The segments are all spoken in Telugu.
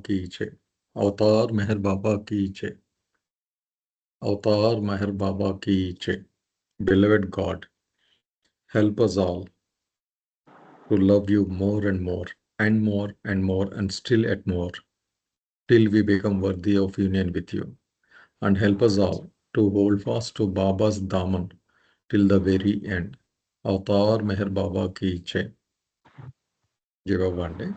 की जय। अवतार मेहर बाबा की जय। अवतार मेहर बाबा की जय. Beloved God, help us all to love you more and more and more and more and still at more till we become worthy of union with you, and help us all to hold fast to Baba's Daman till the very end. Avatar Meher బాబాకి జై. జై బాబా అండి.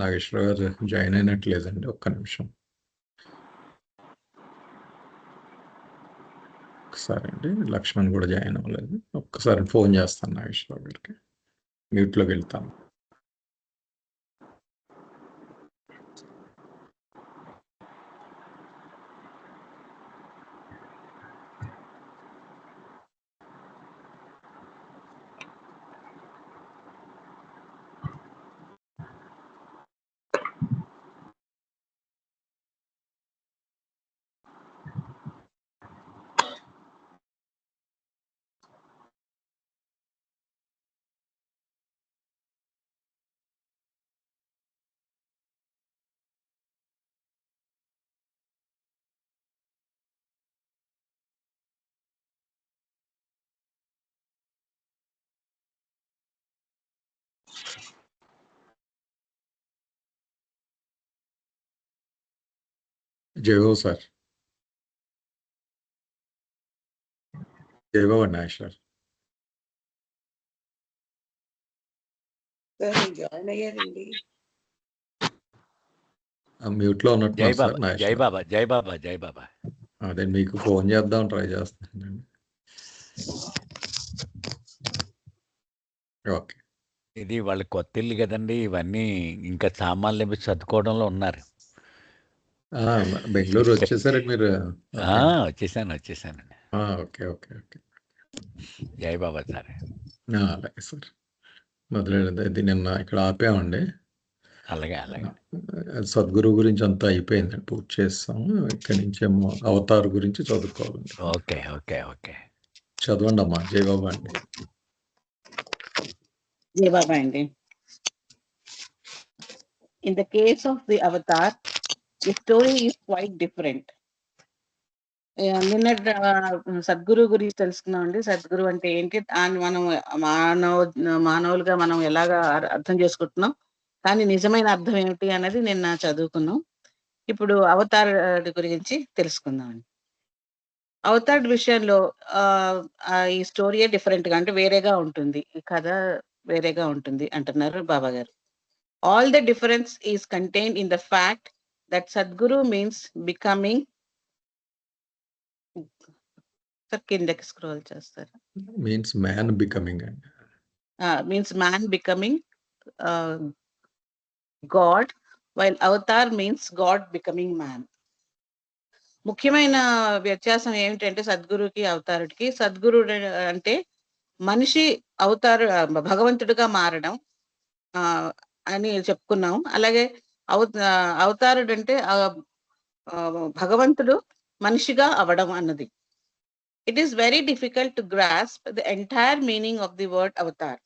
నాగేశ్వర గారు జాయిన్ అయినట్లేదండి, ఒక్క నిమిషం ఒకసారి అండి. లక్ష్మణ్ కూడా జాయిన్ అవ్వలేదు, ఒక్కసారి ఫోన్ చేస్తాను నాగేశ్వర గారికి. మ్యూట్లోకి వెళ్తాను. జై బాబు సార్. జై బాబు నాగేశ్వర. జాయిన్ అయ్యారండి. మ్యూట్లో ఉన్నట్టున్నారు సార్. జై బాబా, జై బాబా, జై బాబా. అదే మీకు ఫోన్ చేద్దాం ట్రై చేస్తానండి. ఓకే. ఇది వాళ్ళ కొత్త ఇల్లు కదండి, ఇవన్నీ ఇంకా సామాన్లు ఏమి సర్దుకోవడంలో ఉన్నారు. బెంగళూరు వచ్చేసారండి మీరు? వచ్చేసానండి. Okay okay okay. జై బాబా సార్. అలాగే సార్. మొదలైనది నిన్న ఇక్కడ ఆపామండి. అలాగే అలాగే. సద్గురు గురించి అంతా అయిపోయింది, పూర్తి చేస్తాము. ఇక్కడి నుంచేమో అవతార్ గురించి చదువుకోవాలండి. Okay okay okay. చదవండి అమ్మా. జై బాబా అండి. జై బాబా అండి. In the case of the avatar, the story is quite different. నిన్న సద్గురు గురించి తెలుసుకున్నాం అండి. సద్గురు అంటే ఏంటి, దాన్ని మనం మానవులుగా మనం ఎలాగా అర్థం చేసుకుంటున్నాం, కానీ నిజమైన అర్థం ఏమిటి అన్నది నిన్న చదువుకున్నాం. ఇప్పుడు అవతార్ గురించి తెలుసుకుందాం అండి. అవతార్ విషయంలో ఈ స్టోరీయే డిఫరెంట్ గా, అంటే వేరేగా ఉంటుంది, ఈ కథ వేరేగా ఉంటుంది అంటున్నారు బాబా గారు. All the difference is contained in the fact that Sadguru means becoming. కిందకి స్క్రోల్ చేస్తారా? మీన్స్ మ్యాన్ బికమింగ్ అండి. Means man becoming God, while avatar means God becoming man. ముఖ్యమైన వ్యత్యాసం ఏమిటంటే సద్గురుకి అవతారుడికి, సద్గురుడు అంటే మనిషి అవతారు భగవంతుడిగా మారడం అని చెప్పుకున్నాం. అలాగే అవతారుడు అంటే భగవంతుడు మనిషిగా అవడం అన్నది. It is very difficult to grasp the entire meaning of the word Avatar.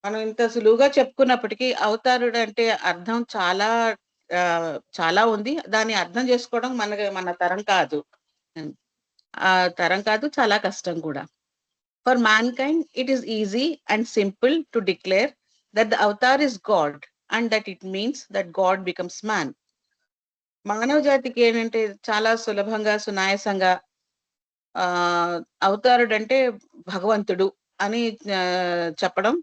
మనం ఇంత సులువుగా చెప్పుకున్నప్పటికీ అవతారుడు అంటే అర్థం చాలా చాలా ఉంది. దాన్ని అర్థం చేసుకోవడం మన తరం కాదు, చాలా కష్టం కూడా. For man kind it is easy and simple to declare that the avatar is God and that it means that God becomes man. మానవ జాతికి ఏంటంటే చాలా సులభంగా సునాయాసంగా అవతారుడు అంటే భగవంతుడు అని చెప్పడం,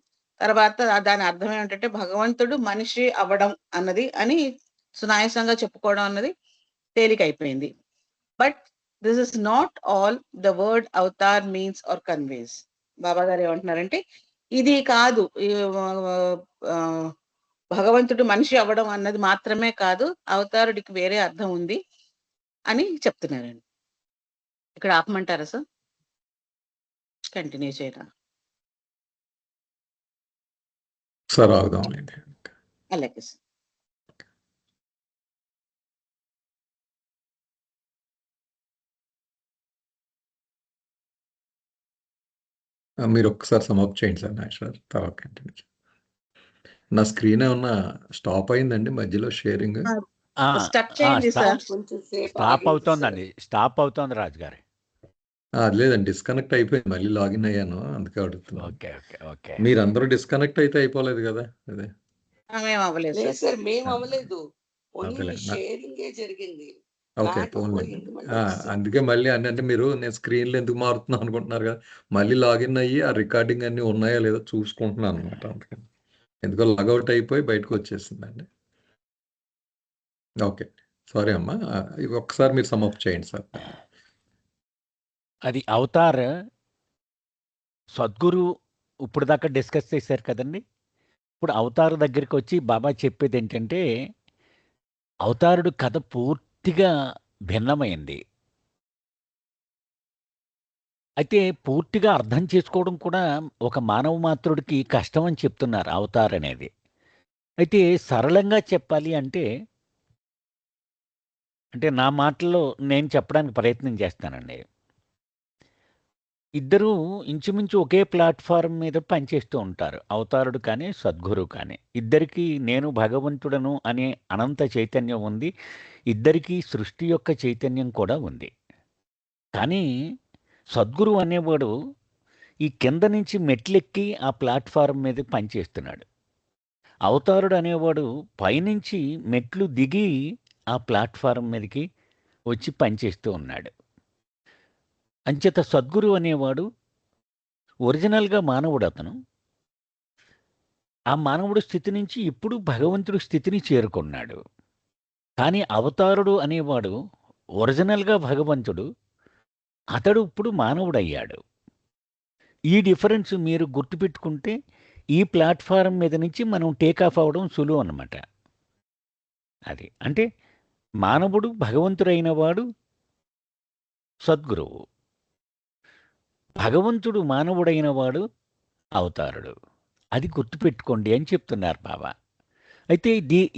తర్వాత దాని అర్థం ఏమిటంటే భగవంతుడు మనిషి అవ్వడం అన్నది అని సునాయాసంగా చెప్పుకోవడం అన్నది తేలికైపోయింది. But this is not all the word avatar means or conveys. Baba గారు ఏమంటున్నారంటే ఇది కాదు, భగవంతుడు మనిషి అవ్వడం అన్నది మాత్రమే కాదు, అవతారుడికి వేరే అర్థం ఉంది అని చెప్తున్నారండి. ఇక్కడ ఆపమంటారా సార్? కంటిన్యూ చేయరా? సార్ ఆగుదాంలేండి. అలాగే సార్. మీరు ఒక్కసారి సమాప్తి చేయండి సార్ నాగేశ్వర్, తర్వాత కంటిన్యూ. నా స్క్రీన్ ఏమన్నా స్టాప్ అయిందండి మధ్యలో షేరింగ్? స్టక్ చేయండి సార్. కొంచెం సేపు స్టాప్ ఆగండి అవుతోందండి, స్టాప్ అవుతోంది రాజుగారు. లేదండి, డిస్కనెక్ట్ అయిపోయింది, మళ్ళీ లాగిన్ అయ్యాను, అందుకే అడుగుతున్నాను. Okay okay okay. మీరందరూ డిస్కనెక్ట్ అయితే అయిపోలేదు కదా అదే. మేము అవ్వలేదు లేదు సార్. సార్, మేము అవ్వలేదు. ఓన్లీ అదేలే. షేరింగే జరిగింది. ఓకే, దాంట్లో పోన్లేండి. పోయింది మళ్ళీ వచ్చేసాం. అందుకే మళ్ళీ అంటే మీరు నేను స్క్రీన్లో ఎందుకు మారుతున్నాను అనుకుంటున్నారు కదా, మళ్ళీ లాగిన్ అయ్యి ఆ రికార్డింగ్ అన్నీ ఉన్నాయా లేదో చూసుకుంటున్నాను అనమాట. అందుకని ఎందుకో లాగౌట్ అయిపోయి బయటకు వచ్చేసిందండి. ఓకే, సారీ అమ్మా, ఇవి ఒక్కసారి మీరు సమ్అప్ చేయండి సార్. అది అవతార్ సద్గురు ఇప్పుడు దాకా డిస్కస్ చేశారు కదండి. ఇప్పుడు అవతార్ దగ్గరికి వచ్చి బాబా చెప్పేది ఏంటంటే, అవతారుడు కథ పూర్తిగా భిన్నమైంది. అయితే పూర్తిగా అర్థం చేసుకోవడం కూడా ఒక మానవ మాత్రుడికి కష్టం అని చెప్తున్నారు అవతార్ అనేది. అయితే సరళంగా చెప్పాలి అంటే నా మాటల్లో నేను చెప్పడానికి ప్రయత్నం చేస్తానండి. ఇద్దరూ ఇంచుమించు ఒకే ప్లాట్ఫారం మీద పనిచేస్తూ ఉంటారు, అవతారుడు కానీ సద్గురు కానీ. ఇద్దరికీ నేను భగవంతుడను అనే అనంత చైతన్యం ఉంది, ఇద్దరికీ సృష్టి యొక్క చైతన్యం కూడా ఉంది. కానీ సద్గురు అనేవాడు ఈ కింద నుంచి మెట్లెక్కి ఆ ప్లాట్ఫారం మీద పనిచేస్తున్నాడు. అవతారుడు అనేవాడు పైనుంచి మెట్లు దిగి ఆ ప్లాట్ఫారం మీదకి వచ్చి పనిచేస్తూ ఉన్నాడు. అంచేత సద్గురు అనేవాడు ఒరిజినల్గా మానవుడు. అతను ఆ మానవుడు స్థితి నుంచి ఇప్పుడు భగవంతుడి స్థితిని చేరుకున్నాడు. కానీ అవతారుడు అనేవాడు ఒరిజినల్గా భగవంతుడు, అతడు ఇప్పుడు మానవుడయ్యాడు. ఈ డిఫరెన్స్ మీరు గుర్తుపెట్టుకుంటే ఈ ప్లాట్ఫారం మీద నుంచి మనం టేకాఫ్ అవ్వడం సులువు అన్నమాట. అది అంటే మానవుడు భగవంతుడైన వాడు సద్గురువు, భగవంతుడు మానవుడైన వాడు అవతారుడు. అది గుర్తుపెట్టుకోండి అని చెప్తున్నారు బాబా. అయితే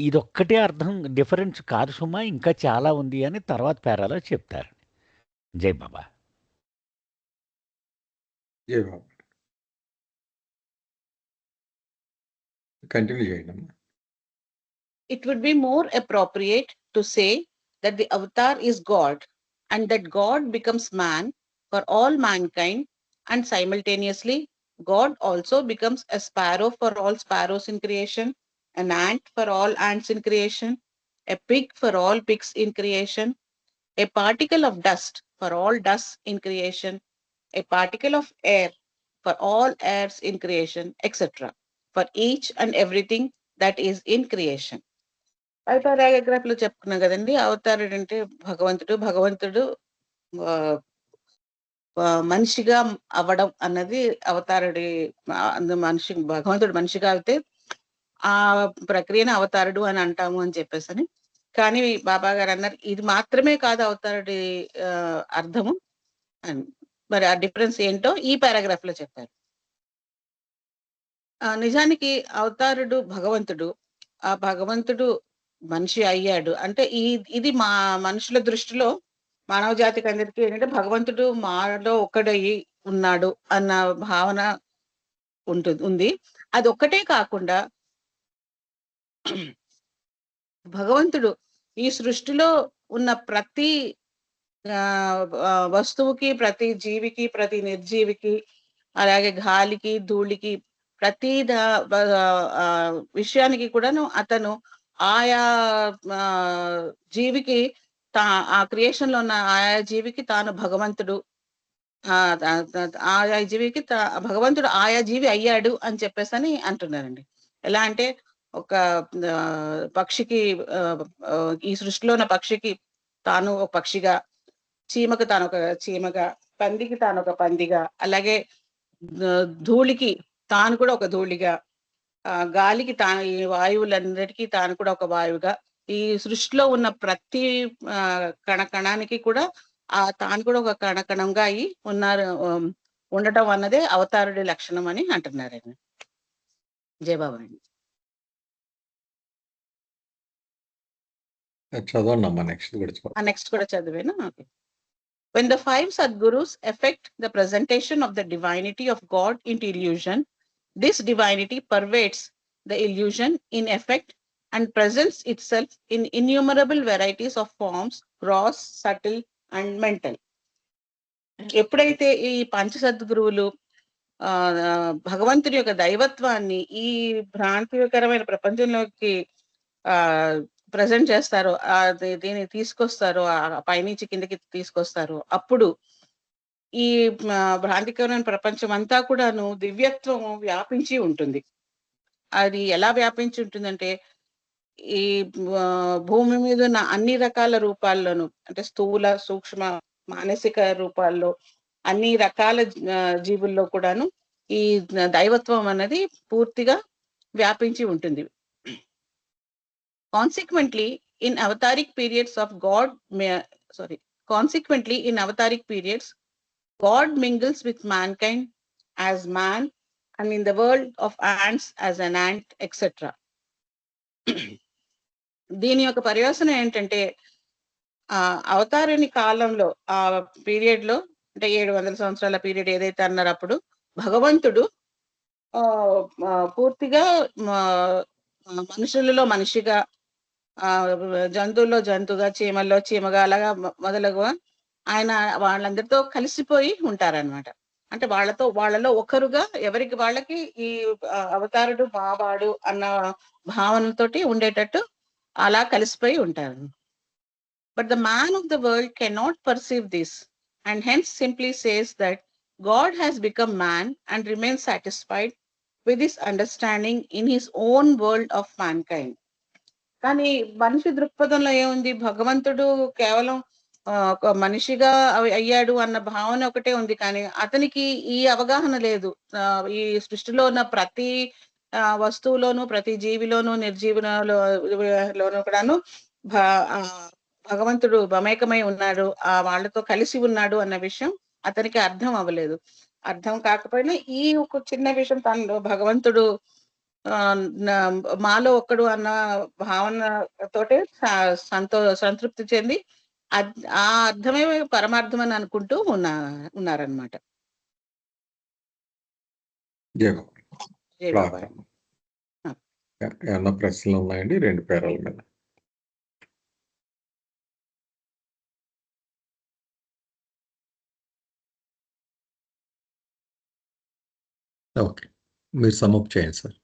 ఇదొక్కటే అర్థం డిఫరెన్స్ కాదు సుమా, ఇంకా చాలా ఉంది అని తర్వాత పేరాలో చెప్తారు. జై బాబా. జై బాబా. కంటిన్యూ చేయండి అమ్మా. It would be more appropriate to say that the avatar is God and that God becomes man for all mankind, and simultaneously God also becomes a sparrow for all sparrows in creation, an ant for all ants in creation, a pig for all pigs in creation, a particle of dust for all dusts in creation, a particle of air for all airs in creation, etc., for each and everything that is in creation. Paragraph లో చెప్పుకున్నాం కదండి, అవతారుడు అంటే భగవంతుడు మనిషిగా అవ్వడం అన్నది అవతారుడి. భగవంతుడు మనిషిగా అయితే ఆ ప్రక్రియను అవతారుడు అని అంటాము అని చెప్పేసి. కానీ బాబా గారు అన్నారు ఇది మాత్రమే కాదు అవతారుడి అర్థము అని. మరి ఆ డిఫరెన్స్ ఏంటో ఈ పారాగ్రాఫ్ లో చెప్పారు. నిజానికి అవతారుడు భగవంతుడు, ఆ భగవంతుడు మనిషి అయ్యాడు అంటే ఇది మా మనుషుల దృష్టిలో మానవ జాతికి అందరికీ ఏంటంటే భగవంతుడు మాలో ఒక్కడయ్యి ఉన్నాడు అన్న భావన ఉంది. అది ఒక్కటే కాకుండా భగవంతుడు ఈ సృష్టిలో ఉన్న ప్రతి వస్తువుకి, ప్రతి జీవికి, ప్రతి నిర్జీవికి, అలాగే గాలికి, ధూళికి, ప్రతి విషయానికి కూడాను అతను ఆయా జీవికి ఆ క్రియేషన్ లో ఉన్న ఆయా జీవికి తాను భగవంతుడు, ఆయా జీవికి భగవంతుడు ఆయా జీవి అయ్యాడు అని చెప్పేసి అని అంటున్నారండి. ఎలా అంటే ఒక పక్షికి, ఈ సృష్టిలో ఉన్న పక్షికి తాను ఒక పక్షిగా, చీమకు తాను ఒక చీమగా, పందికి తాను ఒక పందిగా, అలాగే ధూళికి తాను కూడా ఒక ధూళిగా, గాలికి తాను, ఈ వాయువులన్నిటికీ తాను కూడా ఒక వాయువుగా, ఈ సృష్టిలో ఉన్న ప్రతి కణానికి కూడా తాను కూడా ఒక కణంగా అయి ఉండటం అన్నదే అవతారుడి లక్షణం అని అంటున్నారండి. జయబాబా అండి. చదవండి నెక్స్ట్ కూడా చదివాను. Okay. When the 5 Sadgurus effect the presentation of the divinity of God into illusion, this divinity pervades the illusion in effect and presents itself in innumerable varieties of forms, gross, subtle, and mental. ఎప్పుడైతే ఈ పంచసద్గురువులు భగవంతుని యొక్క దైవత్వాన్ని ఈ భ్రాంతికరమైన ప్రపంచంలోకి ప్రజెంట్ చేస్తారో, దీన్ని తీసుకొస్తారో, పైనుంచి కిందకి తీసుకొస్తారో, అప్పుడు ఈ భ్రాంతికరమైన ప్రపంచం అంతా కూడాను దివ్యత్వం వ్యాపించి ఉంటుంది. అది ఎలా వ్యాపించి ఉంటుందంటే, ఈ భూమి మీద ఉన్న అన్ని రకాల రూపాల్లోనూ, అంటే స్థూల, సూక్ష్మ, మానసిక రూపాల్లో అన్ని రకాల జీవుల్లో కూడాను ఈ దైవత్వం అనేది పూర్తిగా వ్యాపించి ఉంటుంది. Consequently, in avataric periods, God mingles with mankind as man, and in the world of ants as an ant, etc. దీని యొక్క పర్యవసనం ఏంటంటే, అవతారుని కాలంలో, ఆ పీరియడ్ లో, అంటే 700 సంవత్సరాల పీరియడ్ ఏదైతే అన్నారో, అప్పుడు భగవంతుడు పూర్తిగా మనుషులలో మనిషిగా, జంతువుల్లో జంతువుగా, చీమల్లో చీమగా, అలాగా మొదలుగా ఆయన వాళ్ళందరితో కలిసిపోయి ఉంటారనమాట. అంటే వాళ్ళలో ఒకరుగా ఎవరికి వాళ్ళకి ఈ అవతారుడు మావాడు అన్న భావనతోటి ఉండేటట్టు అలా కలిసిపోయి ఉంటారు. But the man of the world cannot perceive this, and hence simply says that God has become man and remains satisfied with this understanding in his own world of mankind. కానీ మనిషి దృక్పథంలో ఏముంది, భగవంతుడు కేవలం ఒక మనిషిగా అయ్యాడు అన్న భావన ఒకటే ఉంది, కానీ అతనికి ఈ అవగాహన లేదు. ఈ సృష్టిలో ఉన్న ప్రతి వస్తువులోను, ప్రతి జీవిలోను, నిర్జీవలోను కూడాను భగవంతుడు మమేకమై ఉన్నాడు, వాళ్ళతో కలిసి ఉన్నాడు అన్న విషయం అతనికి అర్థం అవ్వలేదు. అర్థం కాకపోయినా ఈ ఒక చిన్న విషయం తనలో భగవంతుడు మాలో ఒక్కడు అన్న భావనతోటే సంతృప్తి చెంది ఆ అర్థమే పరమార్థం అని అనుకుంటూ ఉన్నారనమాట. ఏమన్నా ప్రశ్నలు ఉన్నాయండి 2 పేరాల మీద? ఓకే, మీరు సమప్ చేయండి సార్.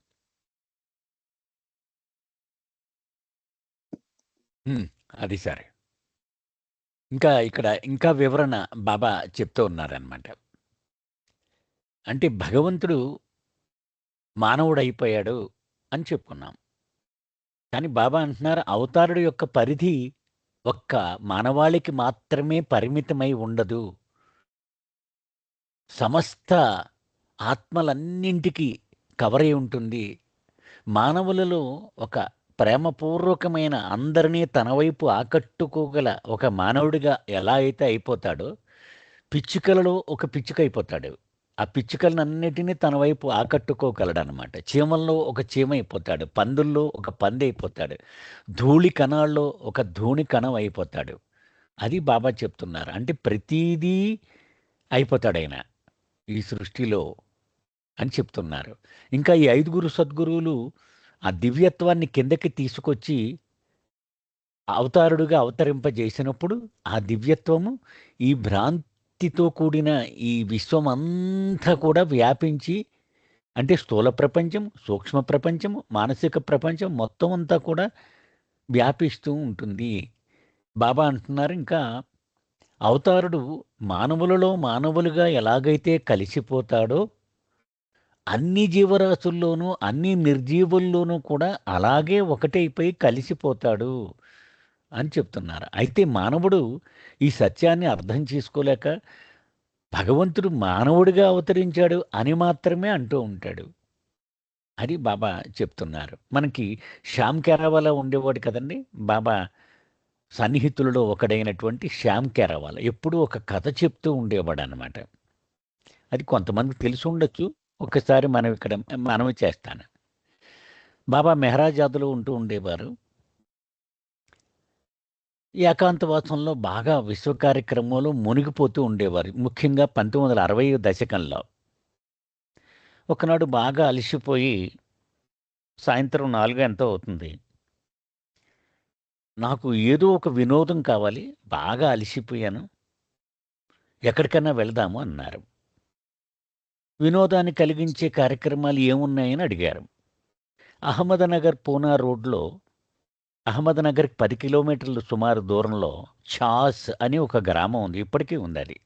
అది సరే. ఇంకా వివరణ బాబా చెప్తూ ఉన్నారనమాట. అంటే భగవంతుడు మానవుడైపోయాడు అని చెప్పుకున్నాం, కానీ బాబా అంటున్నారు అవతారుడు యొక్క పరిధి ఒక్క మానవాళికి మాత్రమే పరిమితమై ఉండదు, సమస్త ఆత్మలన్నింటికి కవర్ అయి ఉంటుంది. మానవులలో ఒక ప్రేమపూర్వకమైన, అందరినీ తన వైపు ఆకట్టుకోగల ఒక మానవుడిగా ఎలా అయితే అయిపోతాడో, పిచ్చుకలలో ఒక పిచ్చుక అయిపోతాడు. ఆ పిచ్చుకలన్నిటినీ తన వైపు ఆకట్టుకోగలడు అనమాట. చీమల్లో ఒక చీమ అయిపోతాడు, పందుల్లో ఒక పంది అయిపోతాడు, ధూళి కణాల్లో ఒక ధూళి కణం అయిపోతాడు. అది బాబా చెప్తున్నారు. అంటే ప్రతీదీ అయిపోతాడు ఆయన ఈ సృష్టిలో అని చెప్తున్నారు. ఇంకా ఈ 5 సద్గురువులు ఆ దివ్యత్వాన్ని కిందకి తీసుకొచ్చి అవతారుడుగా అవతరింపజేసినప్పుడు ఆ దివ్యత్వము ఈ భ్రాంతితో కూడిన ఈ విశ్వం అంతా కూడా వ్యాపించి, అంటే స్థూల ప్రపంచం, సూక్ష్మ ప్రపంచం, మానసిక ప్రపంచం మొత్తం అంతా కూడా వ్యాపిస్తూ ఉంటుంది. బాబా అంటున్నారు ఇంకా అవతారుడు మానవులలో మానవులుగా ఎలాగైతే కలిసిపోతాడో, అన్ని జీవరాశుల్లోనూ అన్ని నిర్జీవుల్లోనూ కూడా అలాగే ఒకటైపోయి కలిసిపోతాడు అని చెప్తున్నారు. అయితే మానవుడు ఈ సత్యాన్ని అర్థం చేసుకోలేక భగవంతుడు మానవుడిగా అవతరించాడు అని మాత్రమే అంటూ ఉంటాడు. అది బాబా చెప్తున్నారు. మనకి శ్యామ్ కెరావాలా ఉండేవాడు కదండి, బాబా సన్నిహితులలో ఒకడైనటువంటి శ్యామ్ కెరావాలా ఎప్పుడూ ఒక కథ చెప్తూ ఉండేవాడు అనమాట. అది కొంతమందికి తెలిసి ఉండొచ్చు, ఒకసారి మనవి చేస్తాను. బాబా మెహరాజాదులో ఉంటూ ఉండేవారు. ఏకాంతవాసంలో బాగా విశ్వ కార్యక్రమంలో మునిగిపోతూ ఉండేవారు. ముఖ్యంగా 1960 దశకంలో ఒకనాడు బాగా అలసిపోయి సాయంత్రం 4 ఎంతో అవుతుంది, నాకు ఏదో ఒక వినోదం కావాలి, బాగా అలసిపోయాను, ఎక్కడికన్నా వెళ్దాము అన్నారు. వినోదాన్ని కలిగించే కార్యక్రమాలు ఏమున్నాయని అడిగారు. అహ్మద్నగర్ పూనా రోడ్లో, అహ్మద్నగర్కి 10 కిలోమీటర్లు సుమారు దూరంలో ఛాస్ అని ఒక గ్రామం ఉంది, ఇప్పటికీ ఉంది అది.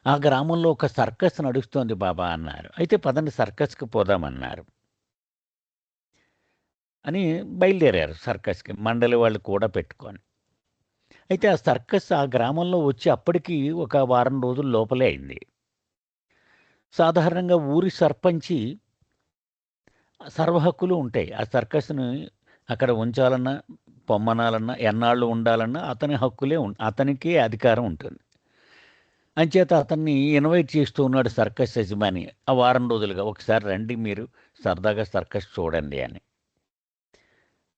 ఆ గ్రామంలో ఒక సర్కస్ నడుస్తోంది బాబా అన్నారు. అయితే పదండి సర్కస్కి పోదామన్నారు అని బయలుదేరారు సర్కస్కి, మండలి వాళ్ళు కూడా పెట్టుకొని. అయితే ఆ సర్కస్ ఆ గ్రామంలో వచ్చి అప్పటికి ఒక వారం రోజుల లోపలే అయింది. సాధారణంగా ఊరి సర్పంచి సర్వ హక్కులు ఉంటాయి. ఆ సర్కస్‌ని అక్కడ ఉంచాలన్నా, పొమ్మనాలన్నా, ఎన్నాళ్ళు ఉండాలన్నా అతని హక్కులే అతనికే అధికారం ఉంటుంది. అంచేత అతన్ని ఇన్వైట్ చేస్తూ ఉన్నాడు సర్కస్ యజమాని. ఆ వారం రోజులుగా ఒకసారి రండి మీరు సరదాగా సర్కస్ చూడండి అని.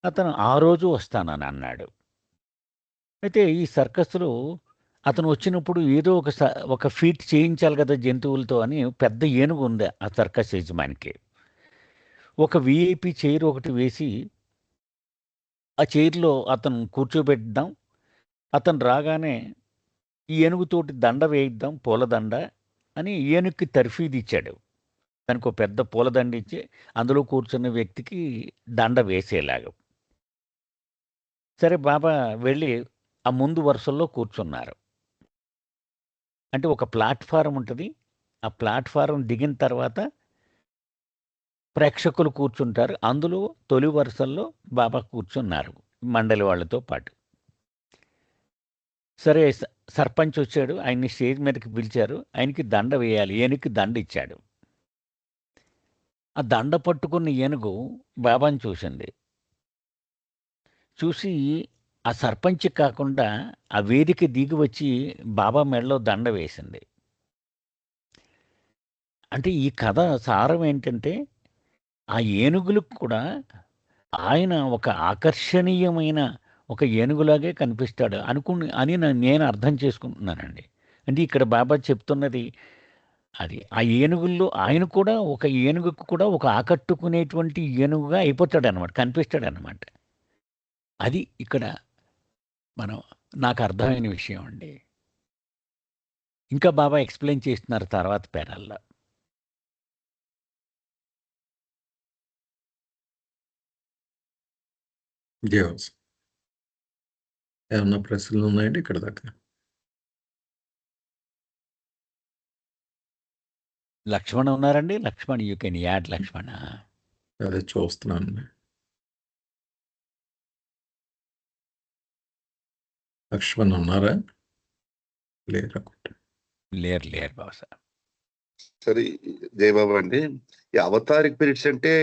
అతను ఆ రోజు వస్తానని అన్నాడు. అయితే ఈ సర్కస్‌లో అతను వచ్చినప్పుడు ఏదో ఒక ఫీట్ చేయించాలి కదా జంతువులతో అని పెద్ద ఏనుగు ఉంది ఆ సర్కస్ యజమానికి. ఒక వీఐపీ చైర్ ఒకటి వేసి ఆ చైర్‌లో అతను కూర్చోబెడదాం. అతను రాగానే ఈ ఏనుగుతోటి దండ వేయిద్దాం, పూలదండ అని ఏనుగుకి తర్ఫీదిచ్చాడు. దానికో పెద్ద పూలదండ ఇచ్చి అందులో కూర్చున్న వ్యక్తికి దండ వేసేలాగా. సరే బాబా వెళ్ళి ఆ ముందు వరుసల్లో కూర్చున్నారు. అంటే ఒక ప్లాట్‌ఫార్మ్ ఉంటది. ఆ ప్లాట్‌ఫార్మ్ దిగిన తర్వాత ప్రేక్షకులు కూర్చుంటారు. అందులో తొలి వరుసల్లో బాబా కూర్చున్నారు మండలి వాళ్ళతో పాటు. సరే సర్పంచ్ వచ్చాడు. ఆయన్ని స్టేజ్ మీదకి పిలిచారు. ఆయనకి దండ వేయాలి. ఏనుగుకి దండ ఇచ్చాడు. ఆ దండ పట్టుకున్న ఏనుగు బాబాని చూసింది. చూసి ఆ సర్పంచ్ కాకుండా ఆ వేదిక దిగి వచ్చి బాబా మెడలో దండ వేసింది. అంటే ఈ కథ సారం ఏంటంటే, ఆ ఏనుగులకు కూడా ఆయన ఒక ఆకర్షణీయమైన ఒక ఏనుగులాగే కనిపిస్తాడు అని నేను అర్థం చేసుకుంటున్నానండి. అంటే ఇక్కడ బాబా చెప్తున్నది అది. ఆ ఏనుగుల్లో ఆయన కూడా ఒక ఏనుగుకు కూడా ఒక ఆకట్టుకునేటువంటి ఏనుగుగా అయిపోతాడనమాట. కనిపిస్తాడనమాట. అది ఇక్కడ మనం నాకు అర్థమైన విషయం అండి. ఇంకా బాబా ఎక్స్‌ప్లెయిన్ చేస్తున్నారు తర్వాత పేరాల్లో. జేమ్స్. ఏమన్నా ప్రశ్నలు ఉన్నాయండి ఇక్కడ దాకా? లక్ష్మణ్ ఉన్నారండి? లక్ష్మణ్ యూ కెన్ యాడ్ లక్ష్మణ. అదే చూస్తున్నానండి. లక్ష్మణ్ ఉన్నారా? లేరనుకుంటా. లేరు బహుశా. సరే జయబాబు అండి, ఈ అవతారిక్ పీరియడ్స్ అంటే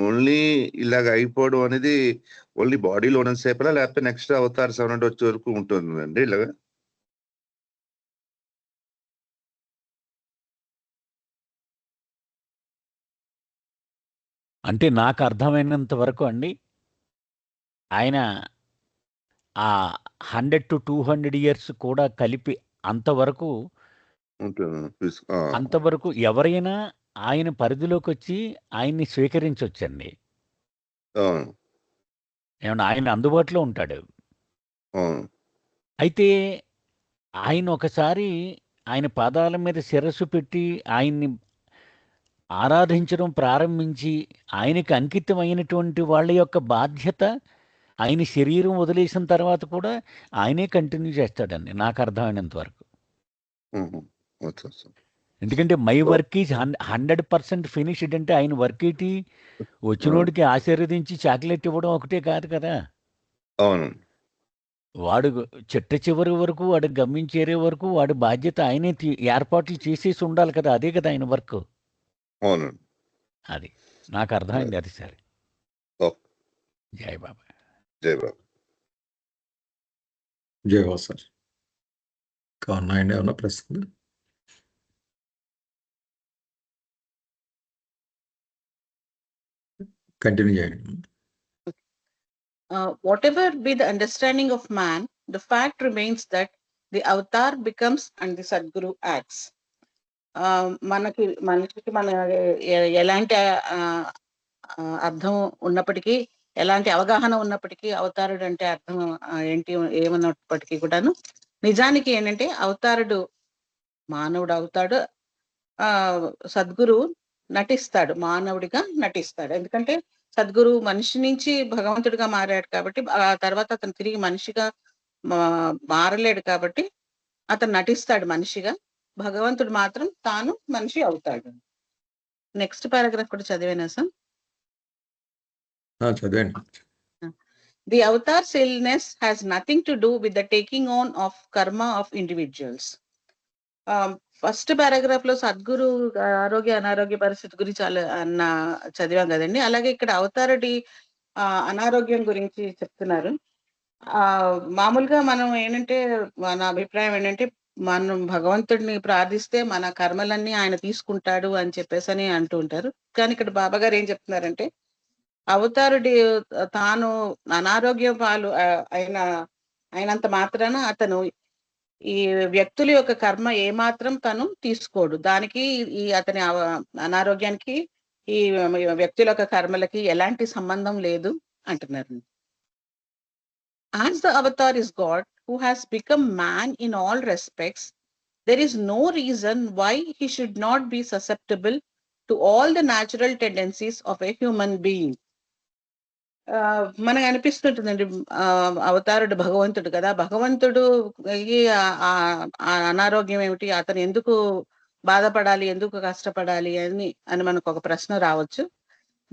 ఓన్లీ ఇలాగ అయిపోవడం అనేది ఓన్లీ బాడీలో ఉన్నంతసేపలా, లేకపోతే నెక్స్ట్ అవతార్ 700 వచ్చే వరకు ఉంటుందండి ఇలాగా? అంటే నాకు అర్థమైనంత వరకు అండి, ఆయన ఆ 100-200 ఇయర్స్ కూడా కలిపి అంతవరకు ఉంటుంది. అంతవరకు ఎవరైనా ఆయన పరిధిలోకొచ్చి ఆయన్ని స్వీకరించొచ్చండి. అవును. ఏమన్నా ఆయన అందుబాటులో ఉంటాడు. అవును. అయితే ఆయన ఒకసారి ఆయన పాదాల మీద శిరస్సు పెట్టి ఆయన్ని ఆరాధించడం ప్రారంభించి ఆయనకి అంకితమైనటువంటి వాళ్ళ యొక్క బాధ్యత ఆయన శరీరం వదిలేసిన తర్వాత కూడా ఆయనే కంటిన్యూ చేస్తాడండి నాకు అర్థమైనంత వరకు. ఎందుకంటే మై వర్క్ ఈజ్ 100% ఫినిష్డ్ అంటే ఆయన వర్క్ ఏంటి? వచ్చినోడికి ఆశీర్వదించి చాక్లెట్ ఇవ్వడం ఒకటే కాదు కదా. అవును. వాడు చిట్ట చివరి వరకు వాడు గమ్యం వరకు వాడి బాధ్యత ఆయనే ఏర్పాట్లు చేసేసి ఉండాలి కదా. అదే కదా ఆయన వర్క్. అవును. అది నాకు అర్థమైంది. అది సరే. జై బాబా. జై బాబా. జై బాబా సార్. ఉన్నాయండి ఏమన్నా ప్రశ్నలు? కంటిన్యూ చేయండి. Whatever be the understanding of man, the fact remains that the avatar becomes and the Sadguru acts. మనిషికి మన ఎలాంటి అర్థం ఉన్నప్పటికీ ఎలాంటి అవగాహన ఉన్నప్పటికీ అవతారుడు అంటే అర్థం ఏంటి ఏమన్నప్పటికీ కూడాను నిజానికి ఏంటంటే అవతారుడు మానవుడు అవుతాడు, సద్గురు నటిస్తాడు, మానవుడిగా నటిస్తాడు. ఎందుకంటే సద్గురు మనిషి నుంచి భగవంతుడిగా మారాడు కాబట్టి ఆ తర్వాత అతను తిరిగి మనిషిగా మారలేడు కాబట్టి అతను నటిస్తాడు మనిషిగా, భగవంతుడు మాత్రం తాను మనిషి అవుతాడు. నెక్స్ట్ పారాగ్రాఫ్ కూడా చదివేనా sir? చదివండి. The avatar's illness has nothing to do with the taking on of karma of individuals. First paragraph లో సద్గురు ఆరోగ్య అనారోగ్య పరిస్థితి గురించి చదివాం కదండి. అలాగే ఇక్కడ అవతారుడి అనారోగ్యం గురించి చెప్తున్నారు. మామూలుగా మనం ఏంటంటే మన అభిప్రాయం ఏంటంటే మనం భగవంతుడిని ప్రార్థిస్తే మన కర్మలన్నీ ఆయన తీసుకుంటాడు అని చెప్పేసి అని అంటూ ఉంటారు. కానీ ఇక్కడ బాబా గారు ఏం చెప్తున్నారంటే అవతారుడి తాను అనారోగ్యం పాలు అయినంత మాత్రాన అతను ఈ వ్యక్తుల యొక్క కర్మ ఏమాత్రం తను తీసుకోడు. దానికి ఈ అతని అనారోగ్యానికి ఈ వ్యక్తుల యొక్క కర్మలకి ఎలాంటి సంబంధం లేదు అంటున్నారు. As the avatar is God who has become man in all respects, there is no reason why he should not be susceptible to all the natural tendencies of a human being. మనకు అనిపిస్తుంటుందండి అవతారుడు భగవంతుడు కదా, భగవంతుడు అనారోగ్యం ఏమిటి, అతను ఎందుకు బాధపడాలి, ఎందుకు కష్టపడాలి అని మనకు ఒక ప్రశ్న రావచ్చు.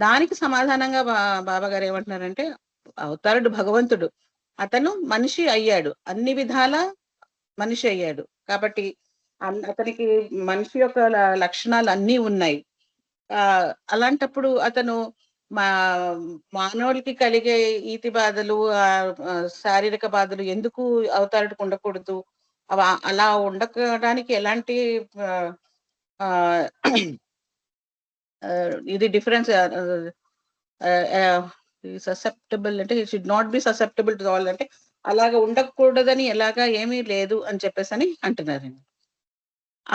దానికి సమాధానంగా బాబా గారు ఏమంటున్నారంటే అవతారుడు భగవంతుడు, అతను మనిషి అయ్యాడు, అన్ని విధాల మనిషి అయ్యాడు కాబట్టి అతనికి మనిషి యొక్క లక్షణాలు అన్నీ ఉన్నాయి. అలాంటప్పుడు అతను మానవులకి కలిగే ఈతి బాధలు, శారీరక బాధలు ఎందుకు అవతారుడికి ఉండకూడదు? అలా ఉండడానికి ఎలాంటి ఇది డిఫరెన్స్ ససెప్టబుల్ అంటే it should not be susceptible to all అంటే అలాగా ఉండకూడదని ఎలాగా ఏమీ లేదు అని చెప్పేసి అని అంటున్నారు.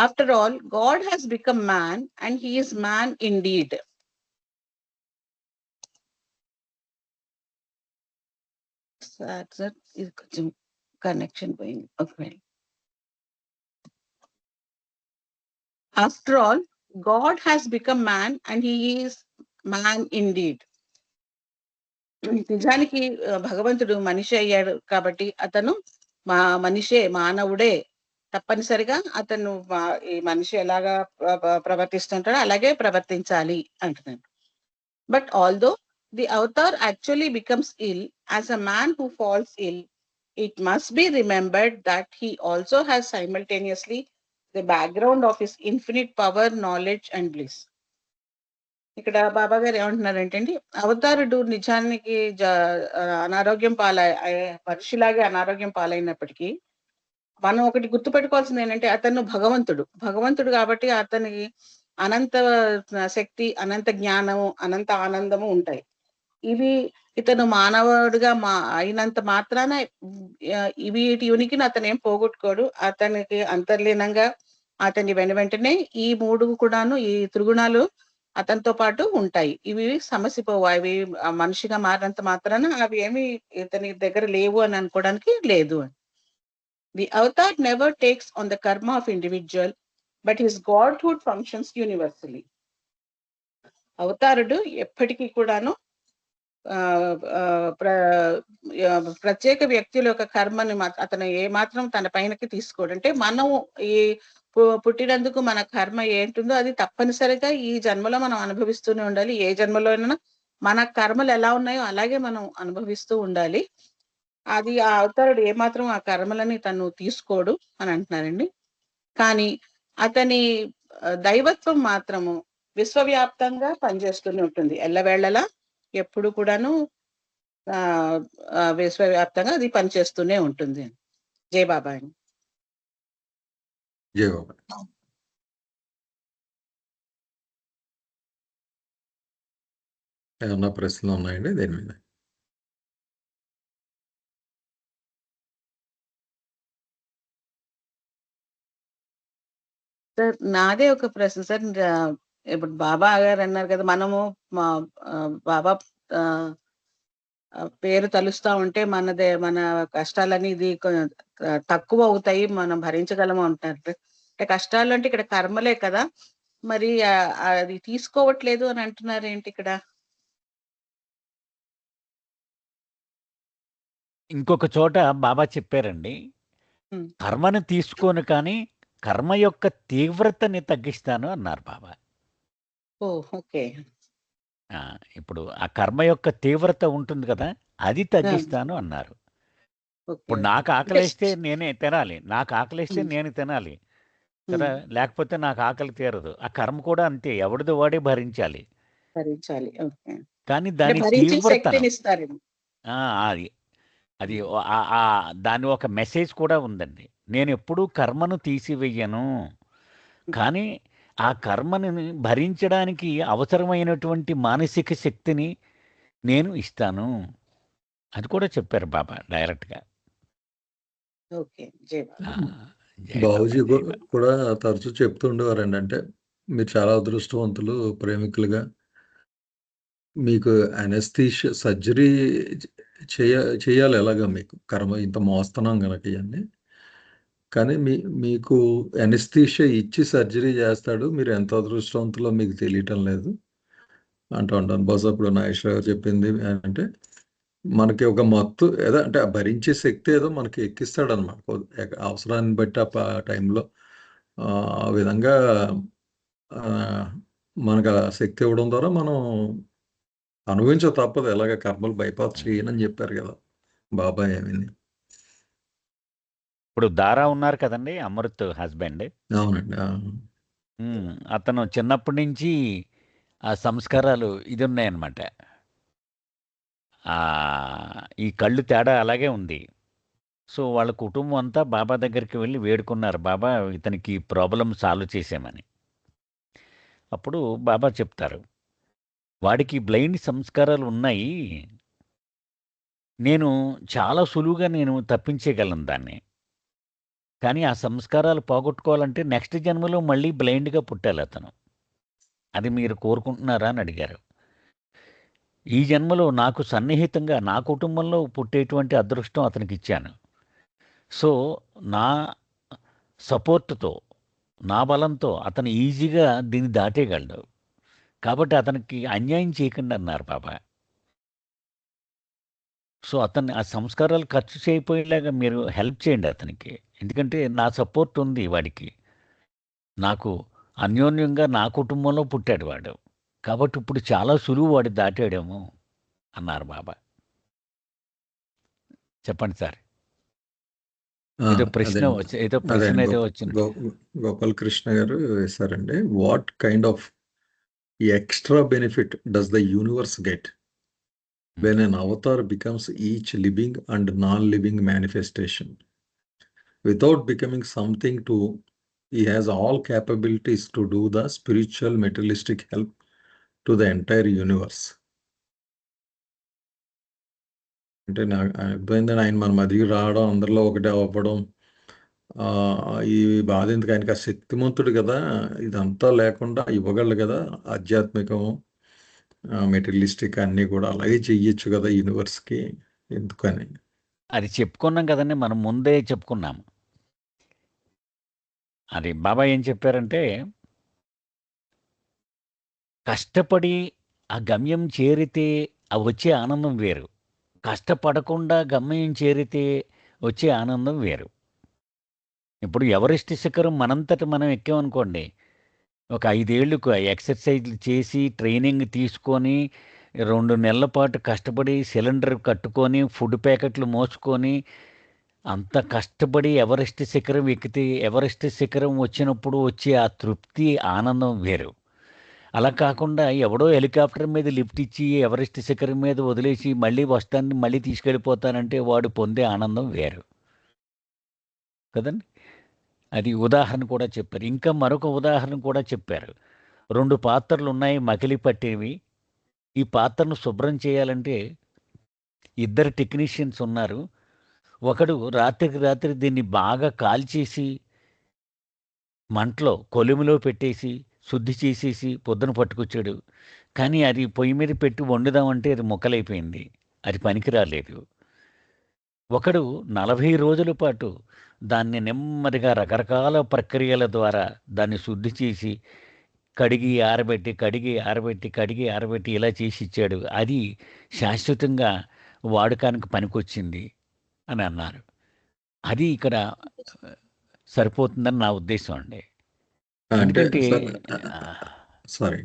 After all God has become man and he is man indeed. ఇది కొంచెం కనెక్షన్ పోయింది. Okay. After all God has become man and he is man indeed. నిజానికి భగవంతుడు మనిషి అయ్యాడు కాబట్టి అతను మనిషే, మానవుడే. తప్పనిసరిగా అతను ఈ మనిషి ఎలాగా ప్రవర్తిస్తుంటాడో అలాగే ప్రవర్తించాలి అంటున్నాడు. But although the avatar actually becomes ill as a man who falls ill, it must be remembered that he also has simultaneously the background of his infinite power, knowledge and bliss. ఇక్కడ బాబా గారు ఏమంటున్నారంటే అండి, అవతారుడు నిజానికి అనారోగ్యం మనిషిలాగే అనారోగ్యం పాలైనప్పటికీ మనం ఒకటి గుర్తుపెట్టుకోవాల్సింది ఏంటంటే అతను భగవంతుడు కాబట్టి అతనికి అనంత శక్తి, అనంత జ్ఞానము, అనంత ఆనందము ఉంటాయి. ఇవి ఇతను మానవుడిగా అయినంత మాత్రాన వీటి ఉనికిని అతను ఏం పోగొట్టుకోడు. అతనికి అంతర్లీనంగా అతని వెంటనే ఈ మూడు కూడాను, ఈ త్రిగుణాలు అతనితో పాటు ఉంటాయి. ఇవి సమసిపోవు. అవి మనిషిగా మారినంత మాత్రాన అవి ఏమి ఇతని దగ్గర లేవు అని అనుకోవడానికి లేదు. The avatar never takes on the karma of individual, but his godhood functions universally. అవతారుడు ఎప్పటికీ కూడాను ప్రత్యేక వ్యక్తుల యొక్క కర్మని అతను ఏ మాత్రం తన పైనకి తీసుకోడు. అంటే మనం ఈ పుట్టినందుకు మన కర్మ ఏంటుందో అది తప్పనిసరిగా ఈ జన్మలో మనం అనుభవిస్తూనే ఉండాలి. ఏ జన్మలో అయినా మన కర్మలు ఎలా ఉన్నాయో అలాగే మనం అనుభవిస్తూ ఉండాలి. అది ఆ అవతారుడు ఏమాత్రం ఆ కర్మలని తను తీసుకోడు అని అంటున్నారండి. కానీ అతని దైవత్వం మాత్రము విశ్వవ్యాప్తంగా పనిచేస్తూనే ఉంటుంది. ఎల్లవేళలా ఎప్పుడు కూడాను విశ్వవ్యాప్తంగా అది పనిచేస్తూనే ఉంటుంది. జై బాబా అండి. జై బాబా. ఏమన్నా ప్రశ్నలు ఉన్నాయండి దేని మీద? సార్ నాదే ఒక ప్రశ్న సార్. ఇప్పుడు బాబా గారు అన్నారు కదా, మనము బాబా పేరు తలుస్తా ఉంటే మన కష్టాలన్నీ తక్కువ అవుతాయి, మనం భరించగలము అంటారు. అంటే కష్టాలు అంటే ఇక్కడ కర్మలే కదా, మరి అది తీసుకోవట్లేదు అని అంటున్నారు ఏంటి ఇక్కడ? ఇంకొక చోట బాబా చెప్పారండి, ఉమ్. కర్మని తీసుకోను కానీ కర్మ యొక్క తీవ్రతని తగ్గిస్తాను అన్నారు బాబా. ఓ, ఓకే. ఆ, ఇప్పుడు ఆ కర్మ యొక్క తీవ్రత ఉంటుంది కదా, అది తగ్గిస్తాను అన్నారు. ఓకే. ఇప్పుడు నాకు అంటే ఆకలేస్తే నేనే తినాలి, నాకు ఆకలేస్తే ఉమ్, నేను తినాలి కదా, ఉమ్, లేకపోతే నాకు ఆకలి తీరదు. ఆ కర్మ కూడా అంతే, ఎవడిది వాడే భరించాలి. భరించాలి. ఓకే. కానీ అంటే దాని భరించే తీవ్రతను శక్తిని ఇస్తారేమో. ఆ, అది అది దాని ఒక మెసేజ్ కూడా ఉందండి. నేను ఎప్పుడూ కర్మను తీసివేయను, కానీ ఆ కర్మని భరించడానికి అవసరమైనటువంటి మానసిక శక్తిని నేను ఇస్తాను. అది కూడా చెప్పారు బాబా డైరెక్ట్గా. ఓకే. జై బాబా. జై బాబుజీ బాబా, జై బాబా. కూడా తరచూ చెప్తుండేవారండి. అంటే మీరు చాలా అదృష్టవంతులు, ప్రేమికులుగా. మీకు అనస్థీషియా సర్జరీ చేయాలి ఎలాగా, మీకు కర్మ ఇంత మోస్తున్నాం గనక ఇవన్నీ. కానీ మీకు అనస్థీషియా ఇచ్చి సర్జరీ చేస్తాడు. మీరు ఎంత అదృష్టవంతులో మీకు తెలియటం లేదు అంటూ ఉంటాను. బహుశా ఇప్పుడు నాగేశ్వర గారు చెప్పింది అంటే మనకి ఒక మత్తు ఏదో, అంటే ఆ భరించే శక్తి ఏదో మనకి ఎక్కిస్తాడు అనమాట. అవసరాన్ని బట్టి ఆ టైంలో ఆ విధంగా ఆ, మనకు ఆ శక్తి ఇవ్వడం ద్వారా మనం అనుభవించ తప్పదు. ఎలాగ కర్మలు బైపాస్ చేయనని చెప్పారు కదా బాబా ఏమిని. ఇప్పుడు దారా ఉన్నారు కదండి, అమృత్ హస్బెండ్. అవునండి. అతను చిన్నప్పటి నుంచి ఆ సంస్కారాలు ఇది ఉన్నాయన్నమాట. ఆ, ఈ కళ్ళు తేడా అలాగే ఉంది. సో వాళ్ళ కుటుంబం అంతా బాబా దగ్గరికి వెళ్ళి వేడుకున్నారు, బాబా ఇతనికి ప్రాబ్లం సాల్వ్ చేసామని. అప్పుడు బాబా చెప్తారు, వాడికి బ్లైండ్ సంస్కారాలు ఉన్నాయి, నేను చాలా సులువుగా నేను తప్పించేయగలను దాన్ని. కానీ ఆ సంస్కారాలు పోగొట్టుకోవాలంటే నెక్స్ట్ జన్మలో మళ్ళీ బ్లైండ్గా పుట్టాలి అతను. అది మీరు కోరుకుంటున్నారా అని అడిగారు. ఈ జన్మలో నాకు సన్నిహితంగా నా కుటుంబంలో పుట్టేటువంటి అదృష్టం అతనికి ఇచ్చాను. సో నా సపోర్టుతో, నా బలంతో అతను ఈజీగా దీన్ని దాటేయగలడు. కాబట్టి అతనికి అన్యాయం చేయకండి అన్నారు బాబా. సో అతన్ని ఆ సంస్కారాలు ఖర్చు చేయకపోయేలాగా మీరు హెల్ప్ చేయండి అతనికి. ఎందుకంటే నా సపోర్ట్ ఉంది వాడికి, నాకు అన్యోన్యంగా నా కుటుంబంలో పుట్టాడు వాడు, కాబట్టి ఇప్పుడు చాలా సులువు వాడు దాటాడేమో అన్నారు బాబా. చెప్పండి సార్. ఏదో ప్రశ్న అదే ఏదో అదే ప్రశ్న అండి. ఏదో వచ్చింది. గోపాల్ కృష్ణ గారు వేశారండి. What kind of extra benefit does the universe get when an avatar becomes each living and non-living manifestation? Without becoming something to, he has all capabilities to do the spiritual materialistic help to the entire universe. అంటే నాకు అర్థమైందని, ఆయన మన మధ్యకి రావడం, అందరిలో ఒకటే అవ్వడం, ఈ బాధ ఎందుకు, ఆయనకి ఆ శక్తిమంతుడు కదా, ఇదంతా లేకుండా ఇవ్వగలడు కదా, ఆధ్యాత్మికం మెటీరియలిస్టిక్ అన్నీ కూడా అలాగే చెయ్యొచ్చు కదా యూనివర్స్కి, ఎందుకని. అది చెప్పుకున్నాం కదండి, మనం ముందే చెప్పుకున్నాము. అది బాబా ఏం చెప్పారంటే, కష్టపడి ఆ గమ్యం చేరితే ఆ వచ్చే ఆనందం వేరు, కష్టపడకుండా గమ్యం చేరితే వచ్చే ఆనందం వేరు. ఇప్పుడు ఎవరెస్ట్ శిఖరం మనంతట మనం ఎక్కామనుకోండి, ఒక 5 ఏళ్ళు ఎక్సర్సైజ్లు చేసి ట్రైనింగ్ తీసుకొని 2 నెలల పాటు కష్టపడి సిలిండర్ కట్టుకొని ఫుడ్ ప్యాకెట్లు మోసుకొని అంత కష్టపడి ఎవరెస్ట్ శిఖరం ఎక్కితే ఎవరెస్ట్ శిఖరం వచ్చినప్పుడు వచ్చే ఆ తృప్తి ఆనందం వేరు. అలా కాకుండా ఎవడో హెలికాప్టర్ మీద లిఫ్ట్ ఇచ్చి ఎవరెస్ట్ శిఖరం మీద వదిలేసి మళ్ళీ వస్తాను మళ్ళీ తీసుకెళ్ళిపోతానంటే వాడు పొందే ఆనందం వేరు కదండి. అది ఉదాహరణ కూడా చెప్పారు. ఇంకా మరొక ఉదాహరణ కూడా చెప్పారు. 2 పాత్రలు ఉన్నాయి మకిలి పట్టేవి. ఈ పాత్రను శుభ్రం చేయాలంటే 2 టెక్నీషియన్స్ ఉన్నారు. ఒకడు రాత్రికి రాత్రి దీన్ని బాగా కాల్చేసి మంటలో కొలిమిలో పెట్టేసి శుద్ధి చేసేసి పొద్దున పట్టుకొచ్చాడు. కానీ అది పొయ్యి మీద పెట్టి వండుదామంటే అది ముక్కలైపోయింది. అది పనికి రాలేదు. ఒకడు 40 రోజుల పాటు దాన్ని నెమ్మదిగా రకరకాల ప్రక్రియల ద్వారా దాన్ని శుద్ధి చేసి కడిగి ఆరబెట్టి, కడిగి ఆరబెట్టి, కడిగి ఆరబెట్టి ఇలా చేసి ఇచ్చాడు. అది శాశ్వతంగా వాడకానికి పనికొచ్చింది అని అన్నారు. అది ఇక్కడ సరిపోతుందని నా ఉద్దేశం అండి. అంటే ఎందుకంటే సారీ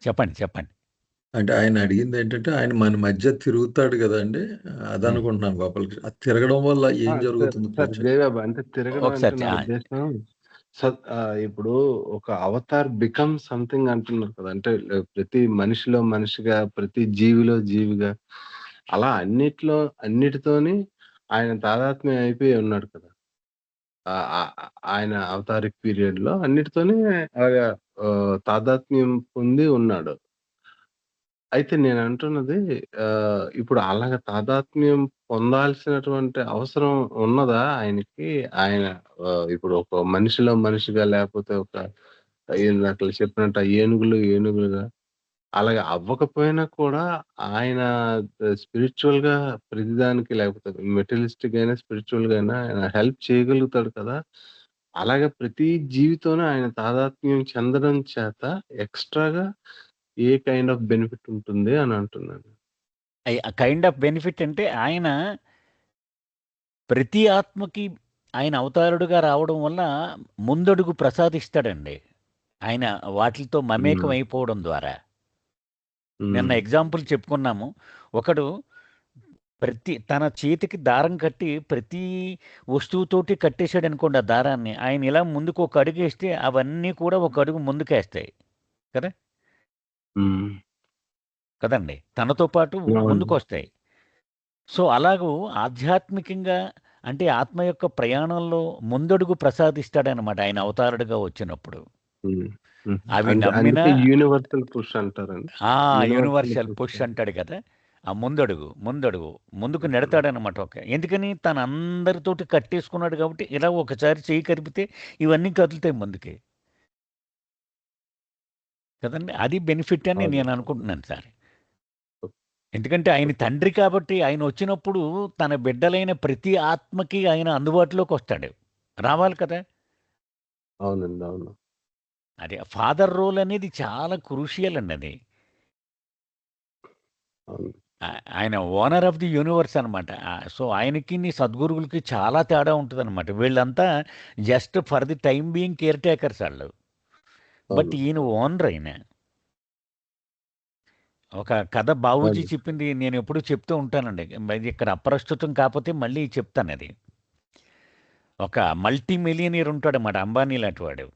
చెప్పండి. అంటే ఆయన అడిగింది ఏంటంటే ఆయన మన మధ్య తిరుగుతాడు కదండి, అదనుకుంటున్నాను గోపాలకృష్ణ. అది తిరగడం వల్ల ఏం జరుగుతుంది సార్ ప్రజలు? జయబాబు అంటే తిరగడం అంటే ఒకసారి నా ఉద్దేశం ఇప్పుడు ఒక అవతార్ బికమ్ సంథింగ్ అంటున్నారు కదా, అంటే ప్రతి మనిషిలో మనిషిగా, ప్రతి జీవిలో జీవిగా, అలా అన్నిటితోని ఆయన తాదాత్మ్యం అయిపోయి ఉన్నాడు కదా. ఆయన అవతారిక్ పీరియడ్ లో అన్నిటితోని తాదాత్మ్యం పొంది ఉన్నాడు. అయితే నేను అంటున్నది ఇప్పుడు అలాగ తాదాత్మ్యం పొందాల్సినటువంటి అవసరం ఉన్నదా ఆయనకి? ఆయన ఇప్పుడు ఒక మనిషిలో మనిషిగా, లేకపోతే ఒక ఇందాక చెప్పినట్టు ఏనుగులుగా అలాగ అవ్వకపోయినా కూడా ఆయన స్పిరిచువల్ గా ప్రతిదానికి, లేకపోతే మెటీరియలిస్టిక్ అయినా స్పిరిచువల్ గా అయినా ఆయన హెల్ప్ చేయగలుగుతాడు కదా. అలాగే ప్రతి జీవితంలో ఆయన తాదాత్మ్యం చెందడం చేత ఎక్స్ట్రాగా ఏ కైండ్ ఆఫ్ బెనిఫిట్ ఉంటుంది అని అంటున్నాను. కైండ్ ఆఫ్ బెనిఫిట్ అంటే ఆయన ప్రతి ఆత్మకి ఆయన అవతారుడుగా రావడం వల్ల ముందడుగు ప్రసాదిస్తాడండి. ఆయన వాటితో మమేకం అయిపోవడం ద్వారా. నిన్న ఎగ్జాంపుల్ చెప్పుకున్నాము. ఒకడు తన చేతికి దారం కట్టి ప్రతి వస్తువుతోటి కట్టేశాడు అనుకోండి ఆ దారాన్ని. ఆయన ఇలా ముందుకు ఒక అడుగు వేస్తే అవన్నీ కూడా ఒక అడుగు ముందుకేస్తాయి కదా కదండి, తనతో పాటు ముందుకు వస్తాయి. సో అలాగూ ఆధ్యాత్మికంగా అంటే ఆత్మ యొక్క ప్రయాణంలో ముందడుగు ప్రసాదిస్తాడనమాట ఆయన అవతారుడుగా వచ్చినప్పుడు. అవి నమ్మినా యూనివర్సల్ పుష్ అంటారండి. యూనివర్సల్ పుష్ అంటాడు కదా, ఆ ముందుకు నెడతాడనమాట. ఎందుకని తన అందరితోటి కట్టేసుకున్నాడు కాబట్టి ఇలా ఒకసారి చేయి కరిపితే ఇవన్నీ కదులుతాయి ముందుకి కదండి. అది బెనిఫిట్ అని నేను అనుకుంటున్నాను సార్. ఎందుకంటే ఆయన తండ్రి కాబట్టి ఆయన వచ్చినప్పుడు తన బిడ్డలైన ప్రతి ఆత్మకి ఆయన అందుబాటులోకి వస్తాడు, రావాలి కదా. అవునండి, అవును. అదే ఫాదర్ రోల్ అనేది చాలా క్రూషియల్ అండి. అది ఆయన ఓనర్ ఆఫ్ ది యూనివర్స్ అనమాట. సో ఆయనకి సద్గురువులకి చాలా తేడా ఉంటుంది అనమాట. వీళ్ళంతా just for the time being care takers వాళ్ళు. బట్ ఈయన ఓనర్. ఆయన ఒక కథ బాబూజీ చెప్పింది నేను ఎప్పుడు చెప్తూ ఉంటానండి. ఇది ఇక్కడ అప్రస్తుతం కాకపోతే మళ్ళీ చెప్తాను. అది ఒక మల్టీ మిలియనీర్ ఉంటాడన్నమాట, అంబానీ లాంటి వాడు.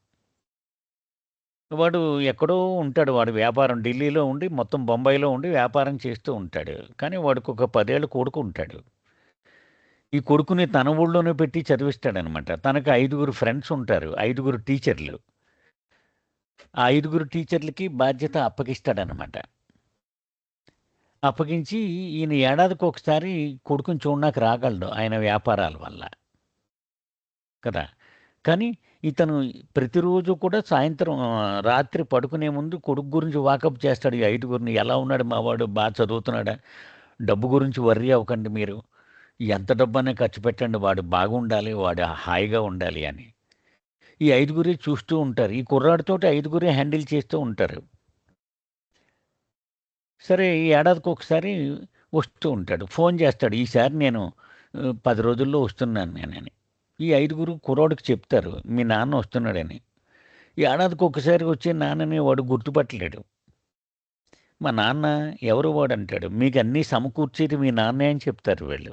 వాడు ఎక్కడో ఉంటాడు, వాడు వ్యాపారం ఢిల్లీలో ఉండి మొత్తం బొంబాయిలో ఉండి వ్యాపారం చేస్తూ ఉంటాడు. కానీ వాడికి ఒక 10 ఏళ్ళ కొడుకు ఉంటాడు. ఈ కొడుకుని తన ఊళ్ళోనే పెట్టి చదివిస్తాడనమాట. తనకు 5 ఫ్రెండ్స్ ఉంటారు, 5 టీచర్లు. ఆ 5 టీచర్లకి బాధ్యత అప్పగిస్తాడనమాట. అప్పగించి ఈయన ఏడాదికి ఒకసారి కొడుకుని చూడడానికి రాగలడు ఆయన వ్యాపారాల వల్ల కదా. కానీ ఇతను ప్రతిరోజు కూడా సాయంత్రం రాత్రి పడుకునే ముందు కొడుకు గురించి వాకప్ చేస్తాడు. ఈ 5 ఎలా ఉన్నాడు మావాడు, బాగా చదువుతున్నాడా, డబ్బు గురించి వర్రీ అవ్వకండి మీరు, ఎంత డబ్బనే ఖర్చు పెట్టండి, వాడు బాగుండాలి, వాడు హాయిగా ఉండాలి అని. ఈ 5 చూస్తూ ఉంటారు. ఈ కుర్రాడితోటి 5 హ్యాండిల్ చేస్తూ ఉంటారు. సరే ఈ ఏడాదికి ఒకసారి వస్తూ ఉంటాడు, ఫోన్ చేస్తాడు, ఈసారి నేను 10 రోజుల్లో వస్తున్నాను నేనని. ఈ 5 కుర్రాడికి చెప్తారు మీ నాన్న వస్తున్నాడని. ఈ ఏడాదికి ఒకసారి వచ్చే నాన్నని వాడు గుర్తుపట్టలేడు. మా నాన్న ఎవరు వాడు అంటాడు. మీకు అన్నీ సమకూర్చేది మీ నాన్నే అని చెప్తారు వీళ్ళు.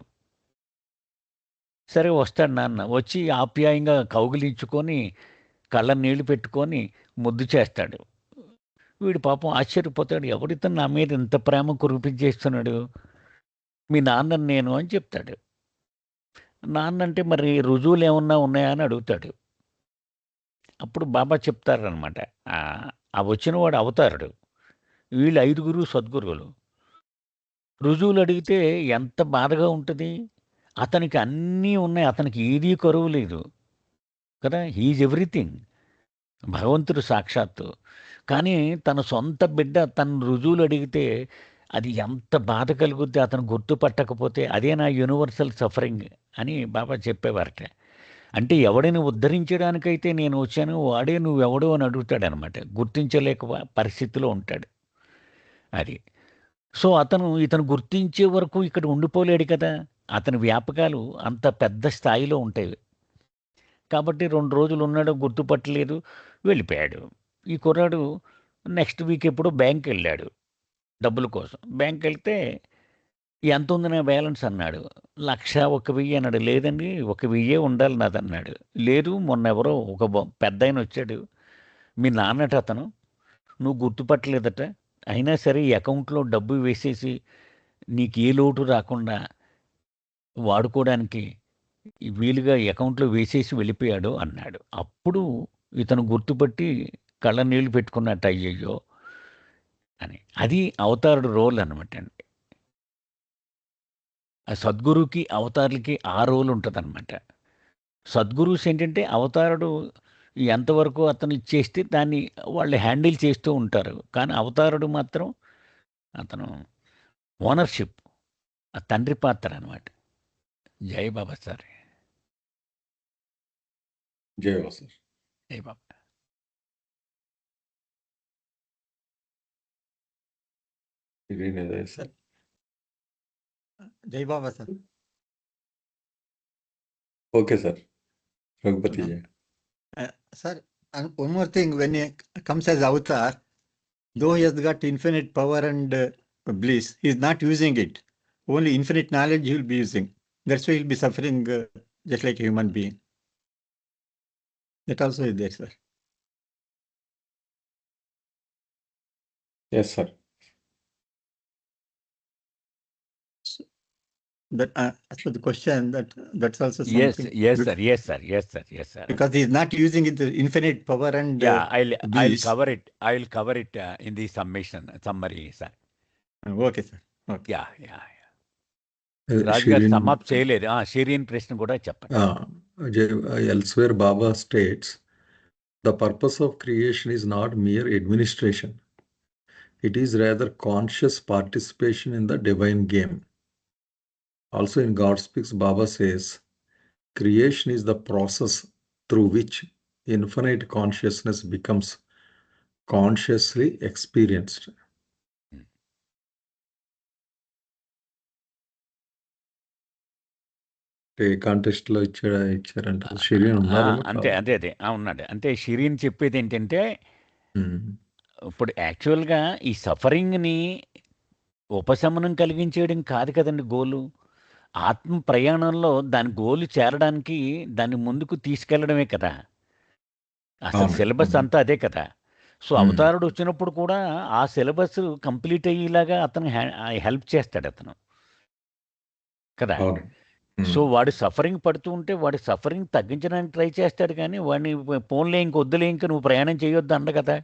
సరే వస్తాడు నాన్న, వచ్చి ఆప్యాయంగా కౌగిలించుకొని కళ్ళ నీళ్లు పెట్టుకొని ముద్దు చేస్తాడు. వీడు పాపం ఆశ్చర్యపోతాడు, ఎవరితను నా మీద ఇంత ప్రేమ కురిపించేస్తున్నాడు, మీ నాన్నని నేను అని చెప్తాడు. నాన్న అంటే మరి రుజువులు ఏమన్నా ఉన్నాయా అని అడుగుతాడు. అప్పుడు బాబా చెప్తారనమాట, ఆ వచ్చిన వాడు అవతారుడు, వీళ్ళు 5 సద్గురువులు. రుజువులు అడిగితే ఎంత బాధగా ఉంటుంది. అతనికి అన్నీ ఉన్నాయి, అతనికి ఏదీ కరువు లేదు కదా. హీఈజ్ ఎవ్రీథింగ్, భగవంతుడు సాక్షాత్తు. కానీ తన సొంత బిడ్డ తన రుజువులు అడిగితే అది ఎంత బాధ కలుగుద్ది అతను గుర్తుపట్టకపోతే. అదే నా యూనివర్సల్ సఫరింగ్ అని బాబా చెప్పేవారట. అంటే ఎవడిని ఉద్ధరించడానికైతే నేను వచ్చాను, వాడే నువ్వెవడు అని అడుగుతాడనమాట. గుర్తించలేక పరిస్థితిలో ఉంటాడు. అది. సో, ఇతను గుర్తించే వరకు ఇక్కడ ఉండిపోలేడు కదా! అతని వ్యాపకాలు అంత పెద్ద స్థాయిలో ఉంటాయి. కాబట్టి 2 రోజులు ఉన్నాడు, గుర్తుపట్టలేదు, వెళ్ళిపోయాడు. ఈ కుర్రాడు నెక్స్ట్ వీక్ ఎప్పుడో బ్యాంక్‌కెళ్ళాడు డబ్బుల కోసం. బ్యాంక్‌కెళ్తే ఎంతుంది నా బ్యాలెన్స్ అన్నాడు. 1,01,000 అన్నాడు. లేదండి 1,000 ఉండాలి నాదన్నాడు. లేదు మొన్నెవరో ఒక పెద్దాయన వచ్చాడు. మీ నాన్నట అతను. నువ్వు గుర్తుపట్టలేదట. అయినా సరే ఈ అకౌంట్‌లో డబ్బు వేసేసి నీకు ఏ లోటు రాకుండా వాడుకోవడానికి వీలుగా ఈ అకౌంట్‌లో వేసేసి వెళ్ళిపోయాడు అన్నాడు. అప్పుడు ఇతను గుర్తుపట్టి కళ్ళ నీళ్లు పెట్టుకున్నట్టు అయ్యయ్యో! అని. అది అవతారుడు రోల్ అనమాట అండి. ఆ సద్గురుకి, అవతారులకి ఆ రోల్ ఉంటదనమాట. సద్గురూస్ ఏంటంటే అవతారుడు ఎంతవరకు అతను ఇచ్చేస్తే దాన్ని వాళ్ళు హ్యాండిల్ చేస్తూ ఉంటారు. కానీ అవతారుడు మాత్రం అతను ఓనర్‌షిప్. ఆ తండ్రి పాత్ర అనమాట. జై బాబా సార్. జై బాబా సార్. జై బాబా. ఇదేనేదా సార్? జై Baba sir. Okay sir. Raghupati జై. Sir, and one more thing, when he comes as avatar, though he has got infinite power and bliss, he is not using it. Only infinite knowledge he will be using. That's why he will be suffering just like a human being. That also is there, sir. Yes, sir. That as for the question, that's also Yes, something. yes, sir. Yes, sir. Yes, sir. Yes, sir. Because he is not using it, the infinite power and Yeah, I'll bliss. cover it. I'll cover it in the summary, sir. Okay, sir. Okay. Yeah. రాజు గారు సమ్ అప్ చేయలేదు. షిరీన్ ప్రశ్న కూడా చెప్పండి. Elsewhere Baba states, the purpose of creation is not mere administration. It is rather conscious participation in the divine game. Also in God Speaks, Baba says, creation is the process through which infinite consciousness becomes consciously experienced. Contest లో ఇచ్చారంట. షిరీన్ అదే ఉన్నాడు. అంటే షిరీన్ చెప్పేది ఏంటంటే ఇప్పుడు యాక్చువల్గా ఈ సఫరింగ్ని ఉపశమనం కలిగించేయడం కాదు కదండి గోలు. ఆత్మ ప్రయాణంలో దాని గోలు చేరడానికి దాన్ని ముందుకు తీసుకెళ్లడమే కదా. అసలు సిలబస్ అంతా అదే కదా. సో అవతారుడు వచ్చినప్పుడు కూడా ఆ సిలబస్ కంప్లీట్ అయ్యేలాగా అతను హెల్ప్ చేస్తాడు అతను కదా. సో వాడు సఫరింగ్ పడుతూ ఉంటే వాడి సఫరింగ్ తగ్గించడానికి ట్రై చేస్తాడు, కానీ వాడిని పోన్లే ఇంక వద్దులే ఇంక నువ్వు ప్రయాణం చేయొద్దు అండ కదా.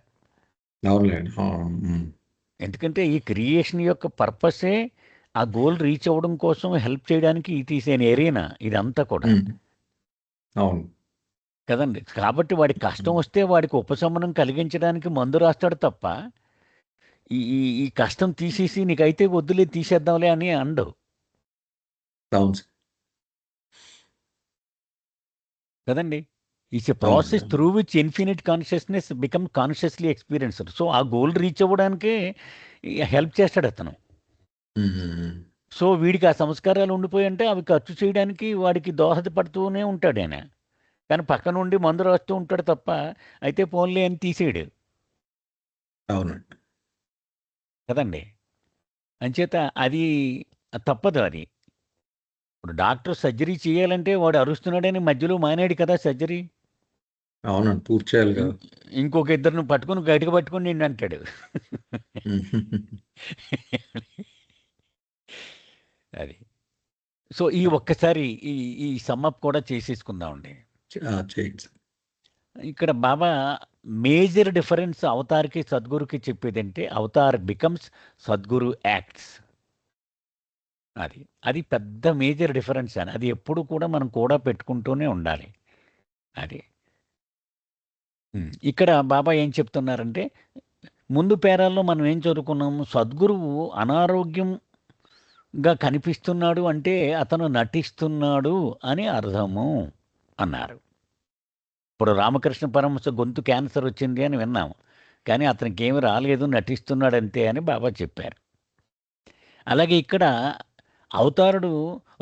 ఎందుకంటే ఈ క్రియేషన్ యొక్క పర్పసే ఆ గోల్ రీచ్ అవ్వడం కోసం హెల్ప్ చేయడానికి ఇట్ ఈస్ ఎన్ ఏరియా ఇదంతా కూడా కదండి. కాబట్టి వాడికి కష్టం వస్తే వాడికి ఉపశమనం కలిగించడానికి మందు రాస్తాడు తప్ప ఈ కష్టం తీసేసి నీకైతే వద్దులే తీసేద్దాంలే అని అండవు కదండి. It's a process through which infinite consciousness become consciously experienced. So ఆ గోల్ రీచ్ అవ్వడానికే హెల్ప్ చేస్తాడు అతను. సో వీడికి ఆ సంస్కారాలు ఉండిపోయి అంటే అవి ఖర్చు చేయడానికి వాడికి దోహదపడుతూనే ఉంటాడు ఆయన. కానీ పక్క నుండి మందు రాస్తూ ఉంటాడు తప్ప అయితే పోన్లే అని తీసేయడు. అవునండి కదండి. అంచేత అది తప్పదు. అది ఇప్పుడు డాక్టర్ సర్జరీ చేయాలంటే వాడు అరుస్తున్నాడని మధ్యలో మానేడు కదా సర్జరీ. అవునండి, పూర్తి చేయాలి కదా. ఇంకొక ఇద్దరిని పట్టుకుని గట్టిగా పట్టుకుని నిన్ను అంటాడు. అది. సో ఈ ఒక్కసారి ఈ సమ్మప్ కూడా చేసేసుకుందామండి. చేయండి. ఇక్కడ బాబా మేజర్ డిఫరెన్స్ అవతార్కి సద్గురుకి చెప్పేదంటే అవతార్ బికమ్స్, సద్గురు యాక్ట్స్. అది పెద్ద మేజర్ డిఫరెన్స్ అని. అది ఎప్పుడు కూడా మనం కూడా పెట్టుకుంటూనే ఉండాలి. అది ఇక్కడ బాబా ఏం చెప్తున్నారంటే ముందు పేరాల్లో మనం ఏం చదువుకున్నాము? సద్గురువు అనారోగ్యంగా కనిపిస్తున్నాడు అంటే అతను నటిస్తున్నాడు అని అర్థము అన్నారు. ఇప్పుడు రామకృష్ణ పరమహంస గొంతు క్యాన్సర్ వచ్చింది అని విన్నాము, కానీ అతనికి ఏమి రాలేదు, నటిస్తున్నాడు అంతే అని బాబా చెప్పారు. అలాగే ఇక్కడ అవతారుడు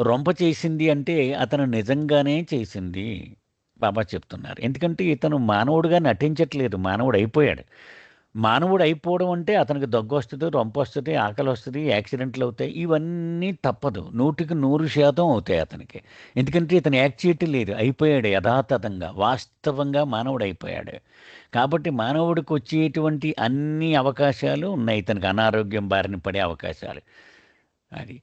రొంప చేసింది అంటే అతను నిజంగానే చేసింది బాబా చెప్తున్నారు. ఎందుకంటే ఇతను మానవుడిగా నటించట్లేదు, మానవుడు అయిపోయాడు. మానవుడు అయిపోవడం అంటే అతనికి దగ్గు వస్తుంది, రొంప వస్తుంది, ఆకలి వస్తుంది, యాక్సిడెంట్లు అవుతాయి. ఇవన్నీ తప్పదు, 100% అవుతాయి అతనికి. ఎందుకంటే ఇతను యాక్ట్ చేయటం లేదు, అయిపోయాడు, యథాతథంగా వాస్తవంగా మానవుడు అయిపోయాడు. కాబట్టి మానవుడికి వచ్చేటువంటి అన్ని అవకాశాలు ఉన్నాయి, ఇతనికి అనారోగ్యం బారిన పడే అవకాశాలు. అది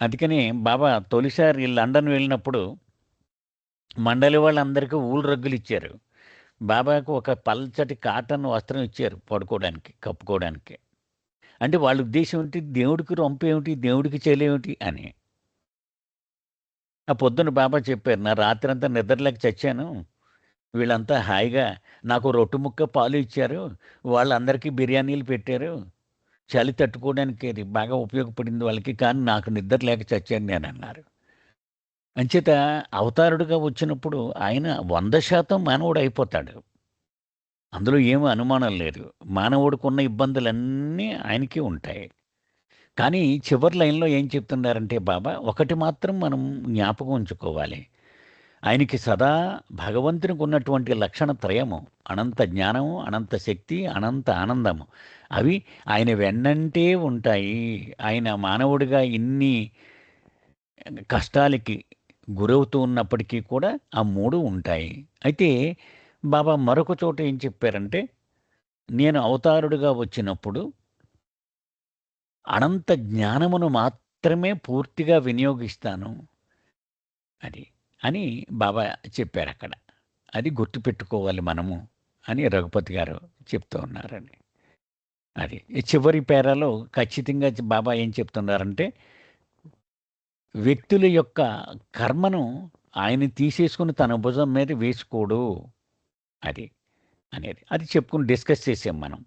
అందుకని బాబా తొలిసారి లండన్ వెళ్ళినప్పుడు మండలి వాళ్ళందరికీ ఊలు రగ్గులు ఇచ్చారు. బాబాకు ఒక పల్చటి కాటన్ వస్త్రం ఇచ్చారు పడుకోవడానికి, కప్పుకోవడానికి. అంటే వాళ్ళ ఉద్దేశం ఏంటి? దేవుడికి రొంపేమిటి, దేవుడికి చెలేమిటి అని. ఆ పొద్దున బాబా చెప్పారు, నా రాత్రంతా నిద్రలేక చచ్చాను, వీళ్ళంతా హాయిగా నాకు రొట్టు ముక్క పాలు ఇచ్చారు, వాళ్ళందరికీ బిర్యానీలు పెట్టారు, చలి తట్టుకోవడానికి అది బాగా ఉపయోగపడింది వాళ్ళకి, కానీ నాకు నిద్ర లేక చచ్చాను నేను అన్నారు. అంచేత అవతారుడుగా వచ్చినప్పుడు ఆయన 100% మానవుడు అయిపోతాడు, అందులో ఏమీ అనుమానం లేదు. మానవుడికున్న ఇబ్బందులన్నీ ఆయనకి ఉంటాయి. కానీ చివరి లైన్లో ఏం చెప్తున్నారంటే బాబా, ఒకటి మాత్రం మనం జ్ఞాపకం ఉంచుకోవాలి. ఆయనకి సదా భగవంతునికి ఉన్నటువంటి లక్షణ త్రయము, అనంత జ్ఞానము, అనంత శక్తి, అనంత ఆనందము, అవి ఆయన వెన్నంటే ఉంటాయి. ఆయన మానవుడిగా ఇన్ని కష్టాలకి గురవుతూ ఉన్నప్పటికీ కూడా ఆ 3 ఉంటాయి. అయితే బాబా మరొక చోట ఏం చెప్పారంటే, నేను అవతారుడిగా వచ్చినప్పుడు అనంత జ్ఞానమును మాత్రమే పూర్తిగా వినియోగిస్తాను అది అని బాబా చెప్పారక్కడ. అది గుర్తుపెట్టుకోవాలి మనము అని రఘుపతి గారు చెప్తూ ఉన్నారండి. అది ఈ చివరి పేరాలో ఖచ్చితంగా బాబా ఏం చెప్తున్నారంటే, వ్యక్తుల యొక్క కర్మను ఆయన తీసేసుకుని తన భుజం మీద వేసుకోడు అది అనేది. అది చెప్పుకుని డిస్కస్ చేసాం మనం.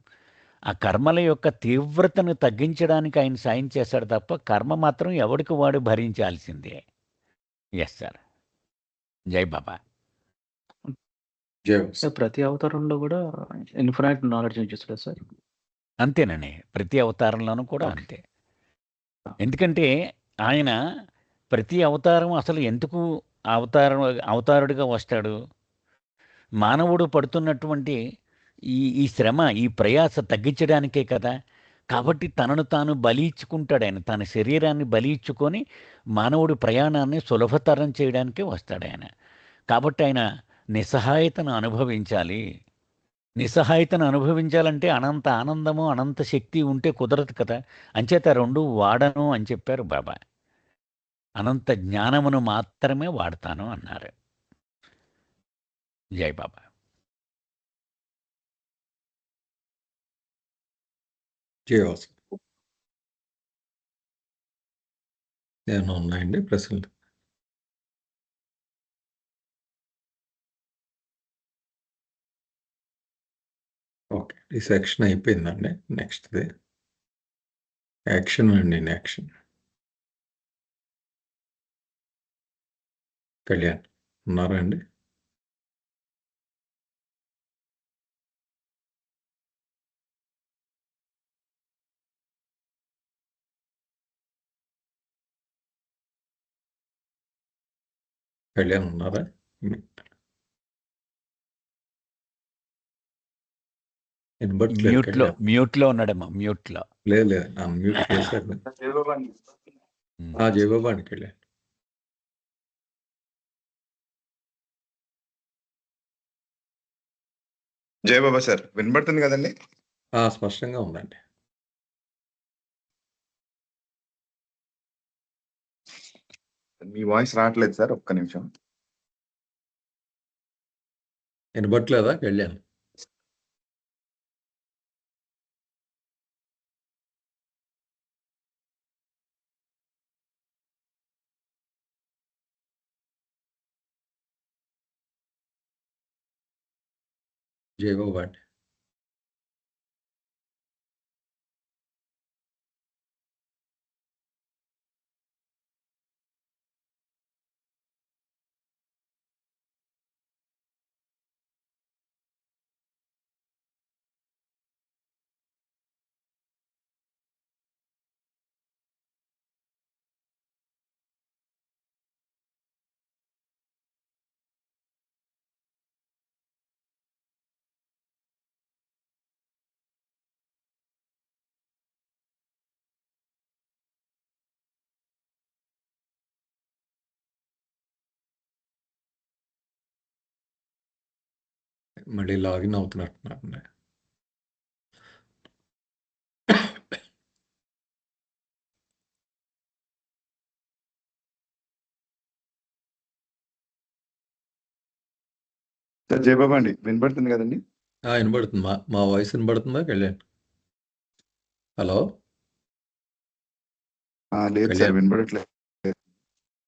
ఆ కర్మల యొక్క తీవ్రతను తగ్గించడానికి ఆయన సాయం చేశాడు తప్ప, కర్మ మాత్రం ఎవడికి వాడు భరించాల్సిందే. Yes sir. జై బాబా. జై సార్ ప్రతి అవతారంలో కూడా ఇన్ఫినైట్ నాలెడ్జ్ చూస్తారా సార్? అంతేనండి, ప్రతి అవతారంలోనూ కూడా ఓకే. అంతే. ఎందుకంటే ఆయన ప్రతి అవతారం అసలు ఎందుకు అవతారుడిగా వస్తాడు? మానవుడు పడుతున్నటువంటి ఈ శ్రమ, ఈ ప్రయాస తగ్గించడానికే కదా. కాబట్టి తనను తాను బలి ఇచ్చుకుంటాడు ఆయన, తన శరీరాన్ని బలి ఇచ్చుకొని మానవుడి ప్రయాణాన్ని సులభతరం చేయడానికే వస్తాడు ఆయన. కాబట్టి ఆయన నిస్సహాయతను అనుభవించాలి. నిస్సహాయతను అనుభవించాలంటే అనంత ఆనందము, అనంత శక్తి ఉంటే కుదరదు కదా. అంచేత 2 వాడను అని చెప్పారు బాబా. అనంత జ్ఞానమును మాత్రమే వాడతాను అన్నారు. జై బాబా. జై వాసు. ఏమైనా ఉన్నాయండి ప్రశ్నలు? ఓకే, ఈ సెక్షన్ అయిపోయిందండి. నెక్స్ట్ది యాక్షన్ అండి. యాక్షన్. కళ్యాణ్ ఉన్నారా అండి? కళ్యాణ్ ఉన్నారా? వినబట్లేదు కళ్యాణ్. మ్యూట్లో ఉన్నాడమ్మా, మ్యూట్లో. లేదు లేదు, అన్మ్యూట్ చేశారు. జయబాబా అండి కళ్యాణ్. జై బాబా సార్, వినబడుతుంది కదండి? స్పష్టంగా ఉందండి. మీ వాయిస్ రావట్లేదు సార్, ఒక్క నిమిషం. వినబట్లేదా కళ్యాణ్? జయబాబా అండి. మళ్ళీ లాగిన్ అవుతున్నట్టున్నారండి. సార్ జయబాబు అండి వినపడుతుంది కదండి? వినబడుతుంది. మా వాయిస్ వినబడుతుందా కళ్యాణ్? హలో లేదు సార్ కళ్యాణ్ వినపడట్లేదు.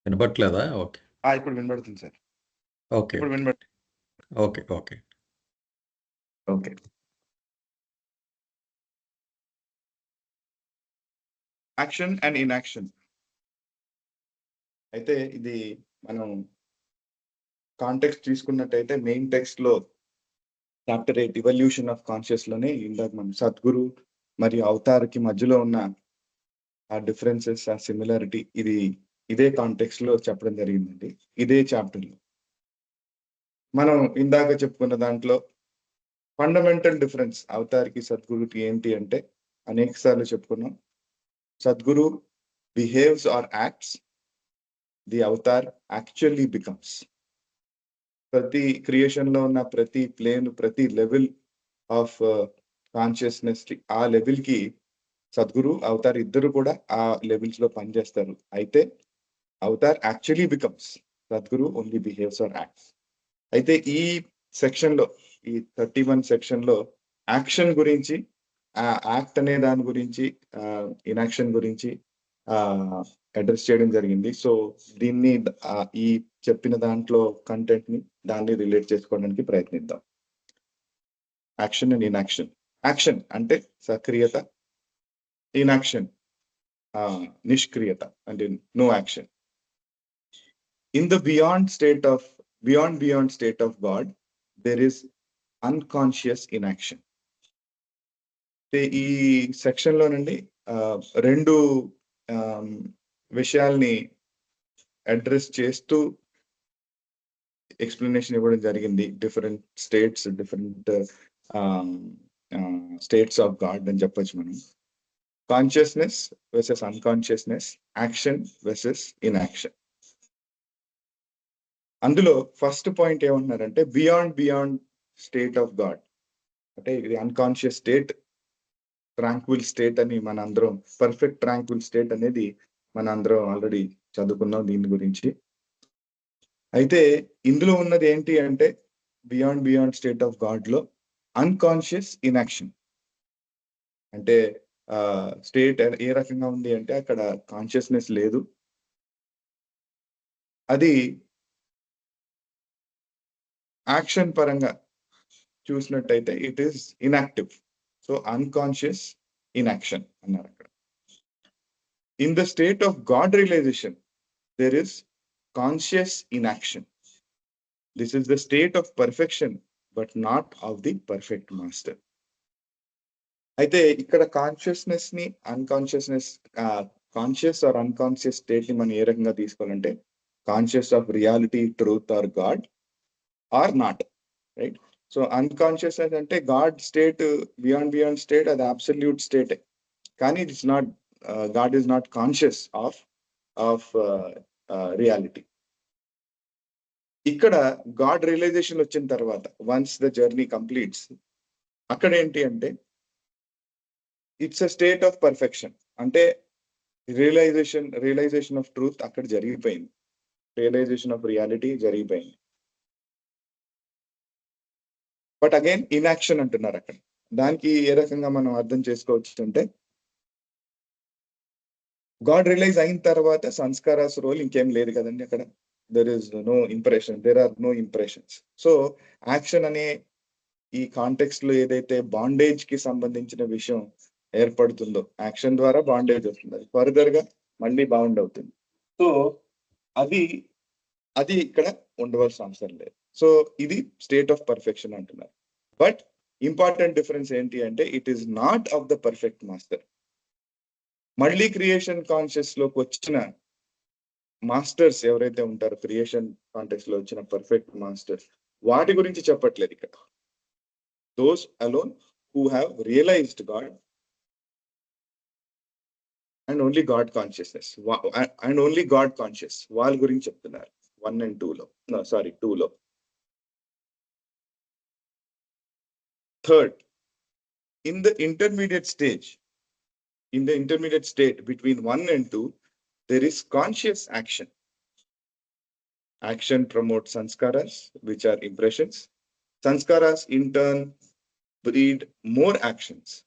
వినబడట్లేదా? ఓకే ఇప్పుడు వినపడుతుంది సార్. ఓకే ఇప్పుడు వినపడుతుంది. Okay okay okay. Action and inaction. అయితే ఇది మనం కాంటెక్స్ట్ తీసుకున్నట్టయితే మెయిన్ టెక్స్ట్ లో చాప్టర్ 8 ఇవల్యూషన్ ఆఫ్ కాన్షియస్ లోనే ఇందాక మనం సద్గురు మరియు అవతార్కి మధ్యలో ఉన్న ఆ డిఫరెన్సెస్, ఆ సిమిలారిటీ ఇదే కాంటెక్స్ట్ లో చెప్పడం జరిగిందండి. ఇదే చాప్టర్ లో మనం ఇందాక చెప్పుకున్న దాంట్లో ఫండమెంటల్ డిఫరెన్స్ అవతార్కి సద్గురుకి ఏంటి అంటే అనేక సార్లు చెప్పుకున్నాం. Sadguru behaves or acts, the avatar actually becomes. ప్రతి క్రియేషన్ లో ఉన్న ప్రతి ప్లేన్, ప్రతి లెవెల్ ఆఫ్ కాన్షియస్నెస్, ఆ లెవెల్ కి సద్గురు అవతార్ ఇద్దరు కూడా ఆ లెవెల్స్ లో పనిచేస్తారు. అయితే avatar actually becomes, Sadguru only behaves or acts. అయితే ఈ సెక్షన్ లో, ఈ 31 సెక్షన్ లో యాక్షన్ గురించి, ఆ యాక్ట్ అనే దాని గురించి, ఇన్యాక్షన్ గురించి అడ్రస్ చేయడం జరిగింది. సో దీన్ని ఈ చెప్పిన దాంట్లో కంటెంట్ ని దాన్ని రిలేట్ చేసుకోవడానికి ప్రయత్నిద్దాం. Action and inaction. యాక్షన్ అంటే సక్రియత, ఇన్యాక్షన్ నిష్క్రియత అంటే no action. In the beyond state of God there is unconscious inaction. ఈ సెక్షన్ లో నుండి రెండు విషయాల్ని అడ్రస్ చేస్తూ ఎక్స్ప్లెనేషన్ ఇవ్వడం జరిగింది. డిఫరెంట్ స్టేట్స్ ఆఫ్ గాడ్ అని చెప్పొచ్చు మనం. Consciousness versus unconsciousness, action versus inaction. అందులో ఫస్ట్ పాయింట్ ఏమంటున్నారంటే బియాండ్ స్టేట్ ఆఫ్ గాడ్ అంటే ఇది అన్కాన్షియస్ స్టేట్, ట్రాంక్విల్ స్టేట్ అని మన అందరం, పర్ఫెక్ట్ ట్రాంక్విల్ స్టేట్ అనేది మన అందరం ఆల్రెడీ చదువుకున్నాం దీని గురించి. అయితే ఇందులో ఉన్నది ఏంటి అంటే బియాండ్ స్టేట్ ఆఫ్ గాడ్ లో అన్కాన్షియస్ ఇన్యాక్షన్ అంటే స్టేట్ ఏ రకంగా ఉంది అంటే అక్కడ కాన్షియస్నెస్ లేదు, అది యాక్షన్ పరంగా చూసినట్టయితే it is inactive. So unconscious inaction అన్నారు అక్కడ. In the state of God realisation there is conscious inaction. This is the state of perfection but not of the perfect master. అయితే ఇక్కడ కాన్షియస్నెస్ ని unconsciousness, conscious or unconscious state ని మనం ఏ రకంగా తీసుకోవాలంటే conscious of reality, truth or God or not, right? So unconsciousness అంటే గాడ్ స్టేట్, బియాండ్ స్టేట్ అది అబ్సల్యూట్ స్టేట్, కానీ it's not, God is not conscious of reality. ఇక్కడ గాడ్ రియలైజేషన్ వచ్చిన తర్వాత వన్స్ ద జర్నీ కంప్లీట్స్, అక్కడ ఏంటి అంటే it's a state of perfection. అంటే రియలైజేషన్ ఆఫ్ ట్రూత్ అక్కడ జరిగిపోయింది, రియలైజేషన్ ఆఫ్ రియాలిటీ జరిగిపోయింది. బట్ అగైన్ ఇన్యాక్షన్ అంటున్నారు అక్కడ. దానికి ఏ రకంగా మనం అర్థం చేసుకోవచ్చు అంటే గాడ్ రియలైజ్ అయిన తర్వాత సంస్కారాస్ రోల్ ఇంకేం లేదు కదండి అక్కడ. There is no impression, there are no impressions. So action అనే ఈ కాంటెక్స్ట్ లో ఏదైతే బాండేజ్ కి సంబంధించిన విషయం ఏర్పడుతుందో, యాక్షన్ ద్వారా బాండేజ్ వస్తుంది, అది ఫర్దర్ గా మళ్ళీ బౌండ్ అవుతుంది. సో అది ఇక్కడ ఉండవలసిన అవసరం లేదు. సో ఇది స్టేట్ ఆఫ్ పర్ఫెక్షన్ అంటున్నారు. బట్ ఇంపార్టెంట్ డిఫరెన్స్ ఏంటి అంటే it is not of the perfect master. మళ్ళీ క్రియేషన్ కాన్షియస్ లోకి వచ్చిన మాస్టర్స్ ఎవరైతే ఉంటారో, క్రియేషన్ కాంటెక్స్ట్ లో వచ్చిన పర్ఫెక్ట్ మాస్టర్స్, వాటి గురించి చెప్పట్లేదు ఇక్కడ. Those alone who have realised God and only God consciousness and only God conscious, వాళ్ళ గురించి చెప్తున్నారు 1 and 2 లో. Third, in the intermediate state between 1 and 2, there is conscious action. Action promotes sanskaras, which are impressions. Sanskaras in turn breed more actions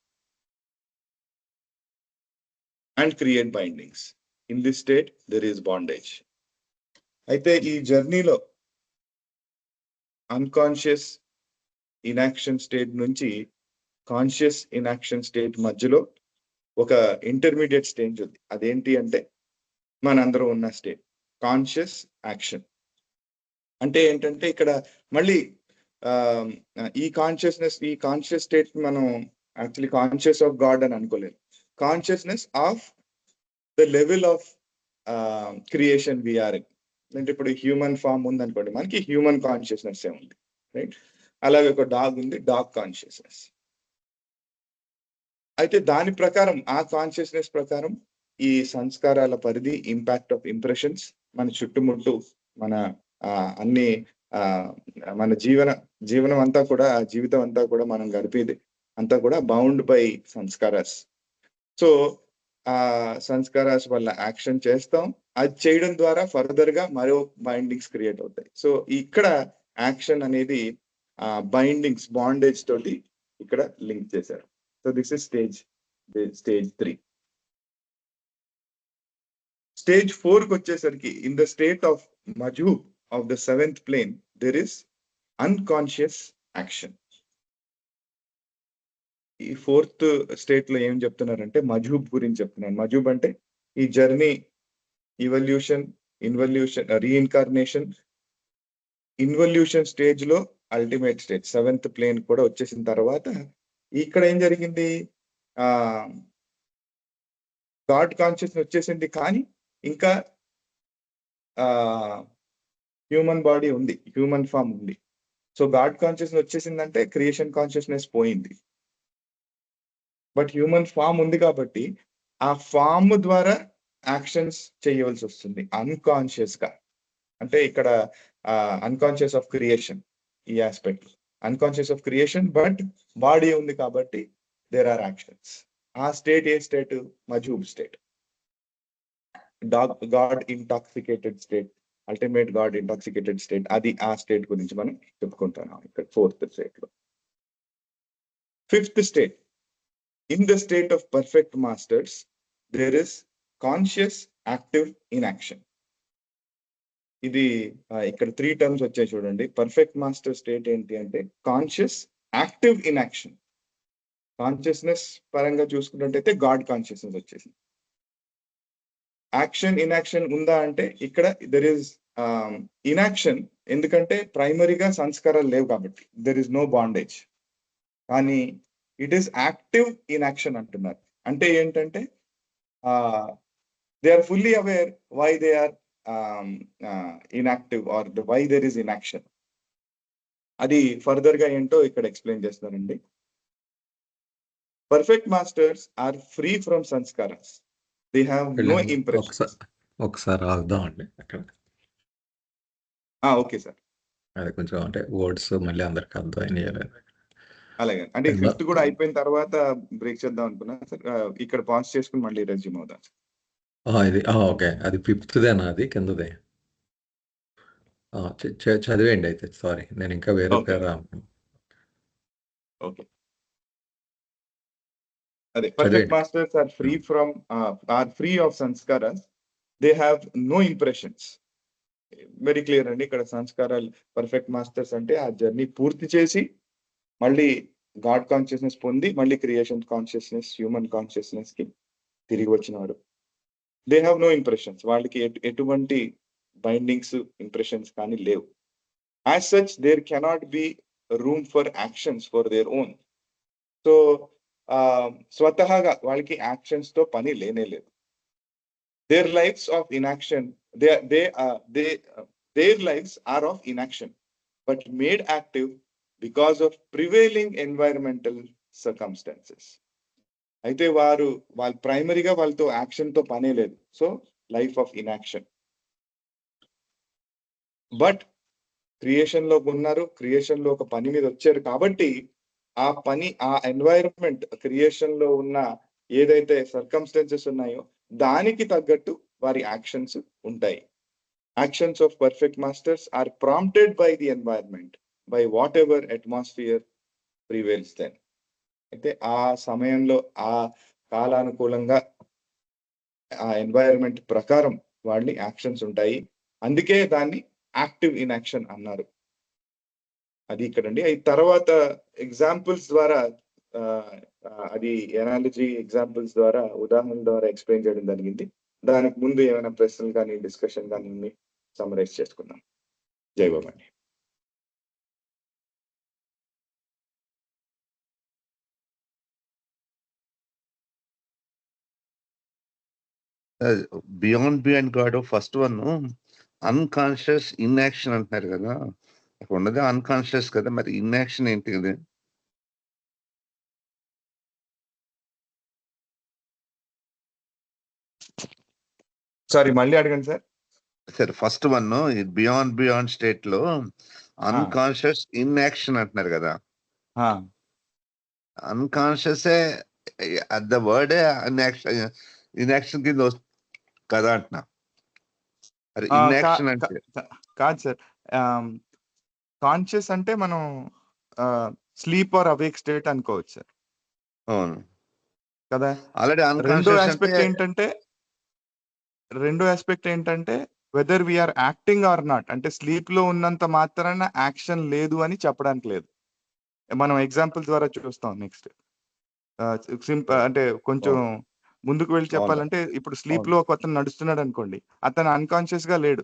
and create bindings. In this state, there is bondage. అయితే ఈ జర్నీలో అన్కాన్షియస్ ఇన్యాక్షన్ స్టేట్ నుంచి కాన్షియస్ ఇన్యాక్షన్ స్టేట్ మధ్యలో ఒక ఇంటర్మీడియట్ స్టేజ్ ఉంది. అదేంటి అంటే మనందరం ఉన్న స్టేట్ కాన్షియస్ యాక్షన్. అంటే ఏంటంటే ఇక్కడ మళ్ళీ ఈ కాన్షియస్ స్టేట్ మనం యాక్చువల్లీ కాన్షియస్ ఆఫ్ గాడ్ అని అనుకోలేదు. Consciousness of the level of creation we are in. అంటే ఇప్పుడు హ్యూమన్ ఫామ్ ఉంది అనుకోండి, మనకి హ్యూమన్ కాన్షియస్నెస్ ఏ ఉంది, రైట్? అలాగే ఒక డాగ్ ఉంది, డాగ్ కాన్షియస్నెస్. అయితే దాని ప్రకారం ఆ కాన్షియస్నెస్ ప్రకారం ఈ సంస్కారాల పరిధి, ఇంపాక్ట్ ఆఫ్ ఇంప్రెషన్స్ మన చుట్టుముట్టు మన అన్ని మన జీవనం అంతా కూడా, జీవితం అంతా కూడా మనం గడిపేది అంతా కూడా బౌండ్ బై సంస్కారాస్. సో ఆ సంస్కారాస్ వల్ల యాక్షన్ చేస్తాం, అది చేయడం ద్వారా ఫర్దర్ గా మరో బైండింగ్స్ క్రియేట్ అవుతాయి. సో ఇక్కడ యాక్షన్ అనేది బైండింగ్స్, బాండేజ్ తోటి ఇక్కడ లింక్ చేశారు. So this is stage 3. Stage 4 కి వచ్చేసరికి ఇన్ ద స్టేట్ ఆఫ్ మజూబ్ of the 7th plane there is unconscious action. ఈ 4th స్టేట్ లో ఏం చెప్తున్నారంటే మజూబ్ గురించి చెప్తున్నారు. మజూబ్ అంటే ఈ journey, evolution, involution, reincarnation, involution stage లో అల్టిమేట్ స్టేజ్ 7th plane కూడా వచ్చేసిన తర్వాత ఇక్కడ ఏం జరిగింది, గాడ్ కాన్షియస్నెస్ వచ్చేసింది, కానీ ఇంకా హ్యూమన్ బాడీ ఉంది, హ్యూమన్ ఫామ్ ఉంది. సో గాడ్ కాన్షియస్నెస్ వచ్చేసిందంటే క్రియేషన్ కాన్షియస్నెస్ పోయింది, బట్ హ్యూమన్ ఫామ్ ఉంది కాబట్టి ఆ ఫామ్ ద్వారా యాక్షన్స్ చేయవలసి వస్తుంది అన్కాన్షియస్ గా. అంటే ఇక్కడ అన్కాన్షియస్ ఆఫ్ క్రియేషన్, ఈ aspect unconscious of creation, but body ఉంది కాబట్టి దేర్ ఆర్ యాక్షన్స్. ఆ స్టేట్ ఏ స్టేట్? మజూబ్ state, God intoxicated state, ultimate God intoxicated state. అది ఆ స్టేట్ గురించి మనం చెప్పుకుంటున్నాం ఇక్కడ 4th స్టేట్ లో. 5th state, in the state of perfect masters there is conscious active inaction. ఇది ఇక్కడ 3 టర్మ్స్ వచ్చాయి చూడండి. పర్ఫెక్ట్ మాస్టర్ స్టేట్ ఏంటి అంటే కాన్షియస్ యాక్టివ్ ఇన్యాక్షన్. కాన్షియస్నెస్ పరంగా చూసుకున్నట్టయితే గాడ్ కాన్షియస్నెస్ వచ్చేసింది. యాక్షన్ ఇన్యాక్షన్ ఉందా అంటే ఇక్కడ దెర్ ఇస్ ఇన్యాక్షన్, ఎందుకంటే ప్రైమరీగా సంస్కారాలు లేవు కాబట్టి దెర్ ఇస్ నో బాండేజ్. కానీ ఇట్ ఈస్ యాక్టివ్ ఇన్యాక్షన్ అంటున్నారు. అంటే ఏంటంటే they are fully aware why they are inactive or why there is inaction. అది ఫర్దర్ గా ఏంటో ఇక్కడ ఎక్స్ప్లెయిన్ చేస్తారండి. Perfect masters are free from sanskaras, they have no impression. ఒకసారి ఆగుదాం అండి అక్కడ. ఓకే సార్, అది కొంచెం అంటే వర్డ్స్ మళ్ళీ అందరికి అర్థం చేయలేదు. అలాగే అంటే 5th కూడా అయిపోయిన తర్వాత బ్రేక్ చేద్దాం అనుకున్నా సార్. ఇక్కడ పాజ్ చేసుకుని మళ్ళీ రెజ్యూమ్ అవుదాం. ఇది ఓకే, అది 5thదేనా? అది కిందదే చదివేయండి అయితే. సారీ, నేను ఇంకా వేరే పేరు. ఓకే, అదే perfect masters are free of sanskaras, they have no impressions. Very clear అండి. ఇక్కడ సంస్కారాలు పర్ఫెక్ట్ మాస్టర్స్ అంటే ఆ జర్నీ పూర్తి చేసి మళ్ళీ గాడ్ కాన్షియస్నెస్ పొంది మళ్ళీ క్రియేషన్ కాన్షియస్నెస్, హ్యూమన్ కాన్షియస్నెస్ కి తిరిగి వచ్చినారు. దే హ్యావ్ నో ఇంప్రెషన్స్, వాళ్ళకి ఎటువంటి బైండింగ్స్, ఇంప్రెషన్స్ కానీ లేవు. As such there cannot be room for actions for their own. So స్వతహాగా వాళ్ళకి యాక్షన్స్ తో పని లేనే లేదు. Their lives of inaction, their lives are of inaction but made active because of prevailing environmental circumstances. అయితే వాళ్ళు ప్రైమరీగా వాళ్ళతో యాక్షన్ తో పనే లేదు. So life of inaction, but creation లో ఉన్నారు, క్రియేషన్ లో ఒక పని మీద వచ్చారు కాబట్టి ఆ పని, ఆ ఎన్వైరన్మెంట్ క్రియేషన్ లో ఉన్న ఏదైతే సర్కమ్స్టెన్సెస్ ఉన్నాయో దానికి తగ్గట్టు వారి యాక్షన్స్ ఉంటాయి. Actions of perfect masters are prompted by the environment, by whatever atmosphere prevails then. అయితే ఆ సమయంలో ఆ కాలానుకూలంగా ఆ ఎన్వైరన్మెంట్ ప్రకారం వాళ్ళ యాక్షన్స్ ఉంటాయి. అందుకే దాన్ని యాక్టివ్ ఇన్ యాక్షన్ అన్నారు. అది ఇక్కడండి. అది తర్వాత ఎగ్జాంపుల్స్ ద్వారా అది ఎనాలజీ ఎగ్జాంపుల్స్ ద్వారా, ఉదాహరణల ద్వారా ఎక్స్ప్లెయిన్ చేయడం జరిగింది. దానికి ముందు ఏమైనా ప్రశ్నలు కానీ డిస్కషన్ కానీ సమ్మరైజ్ చేసుకుందాం. జై బాబా అండి. Beyond God first one unconscious inaction అంటున్నారు కదా, అక్కడ ఉన్నది అన్కాన్షియస్ కదా, మరి ఇన్యాక్షన్ ఏంటి ఇది? సారీ మళ్ళీ అడగండి సార్. సరే, ఫస్ట్ వన్ బియాండ్ స్టేట్ లో అన్కాన్షియస్ ఇన్యాక్షన్ అంటున్నారు కదా, అన్కాన్షియస్ ద వర్డ్ ఇన్యాక్షన్ కింద కదా అంటున్నా. మరి ఇన్యాక్షన్ అంటే కాదు సార్. కాన్షియస్ అంటే మనం స్లీప్ ఆర్ అవేక్ స్టేట్ అనుకోవచ్చు సార్. అవును కదా. ఆల్రెడీ రెండో ఆస్పెక్ట్ ఏంటంటే whether we are acting or not, అంటే స్లీప్ లో ఉన్నంత మాత్రాన యాక్షన్ లేదు అని చెప్పడానికి లేదు. మనం ఎగ్జాంపుల్ ద్వారా చూస్తాం. నెక్స్ట్ అంటే కొంచెం ముందుకు వెళ్ళి చెప్పాలంటే, ఇప్పుడు స్లీప్ లో ఒక అతను నడుస్తున్నాడు అనుకోండి, అతను అన్కాన్షియస్ గా లేడు,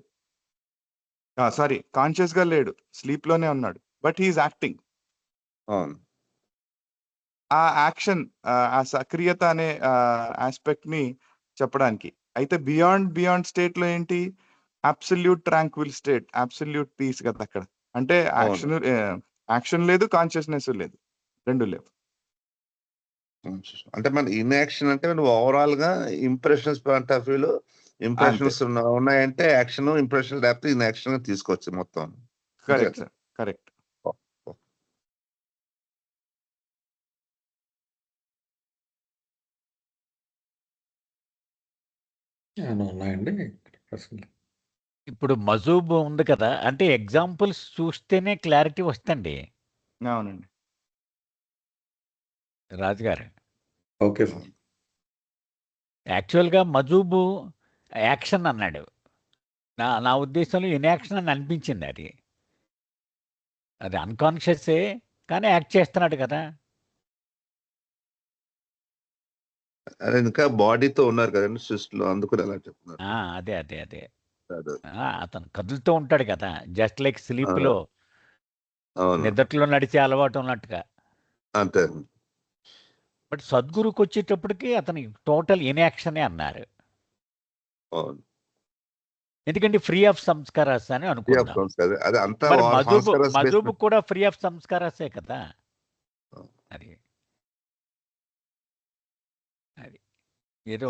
కాన్షియస్ గా లేడు, స్లీప్ లోనే ఉన్నాడు, బట్ హీఈస్ యాక్టింగ్. ఆ యాక్షన్, ఆ సక్రియత అనే ఆస్పెక్ట్ ని చెప్పడానికి. అయితే బియాండ్ స్టేట్ లో ఏంటి, absolute tranquil state, absolute peace కదా అక్కడ. అంటే యాక్షన్ లేదు, కాన్షియస్నెస్ లేదు, రెండు లేవు. అంటే మన ఇన్యాక్షన్ అంటే ఓవరాల్ గా ఇంప్రెషన్స్ పాయింట్ ఆఫ్ వ్యూలో ఇంప్రెషన్స్ ఉన్నాయంటే యాక్షన్, ఇంప్రెషన్ లేకపోతే ఇన్యాక్షన్ తీసుకోవచ్చు మొత్తం. Correct sir, correct. ఉన్నాయండి. ఇప్పుడు మజూబ్ ఉంది కదా, అంటే ఎగ్జాంపుల్స్ చూస్తేనే క్లారిటీ వస్తుంది. అవునండి రాజుగారు. Okay sir. యాక్చువల్గా మజూబు యాక్షన్ అన్నాడు, నా ఉద్దేశంలో ఇన్యాక్షన్ అని అనిపించింది. అది అన్కాన్షియసే కానీ యాక్ట్ చేస్తున్నాడు కదా. అదే ఇంకా బాడీతో ఉన్నారు కదండి సృష్టిలో, అందుకని అలా చెప్తున్నారు. అదే అతను కదులుతూ ఉంటాడు కదా, జస్ట్ లైక్ స్లీప్ లో, నిద్రలో నడిచే అలవాటు ఉన్నట్టుగా. అంతే. బట్ సద్గురుకు వచ్చేటప్పటికి అతని టోటల్ ఇన్యాక్షనే అన్నారు. ఎందుకంటే ఫ్రీ ఆఫ్ సంస్కారాస్ అని అనుకుంటాం. మజూబు కూడా ఫ్రీ ఆఫ్ సంస్కారాసే కదా. అది ఏదో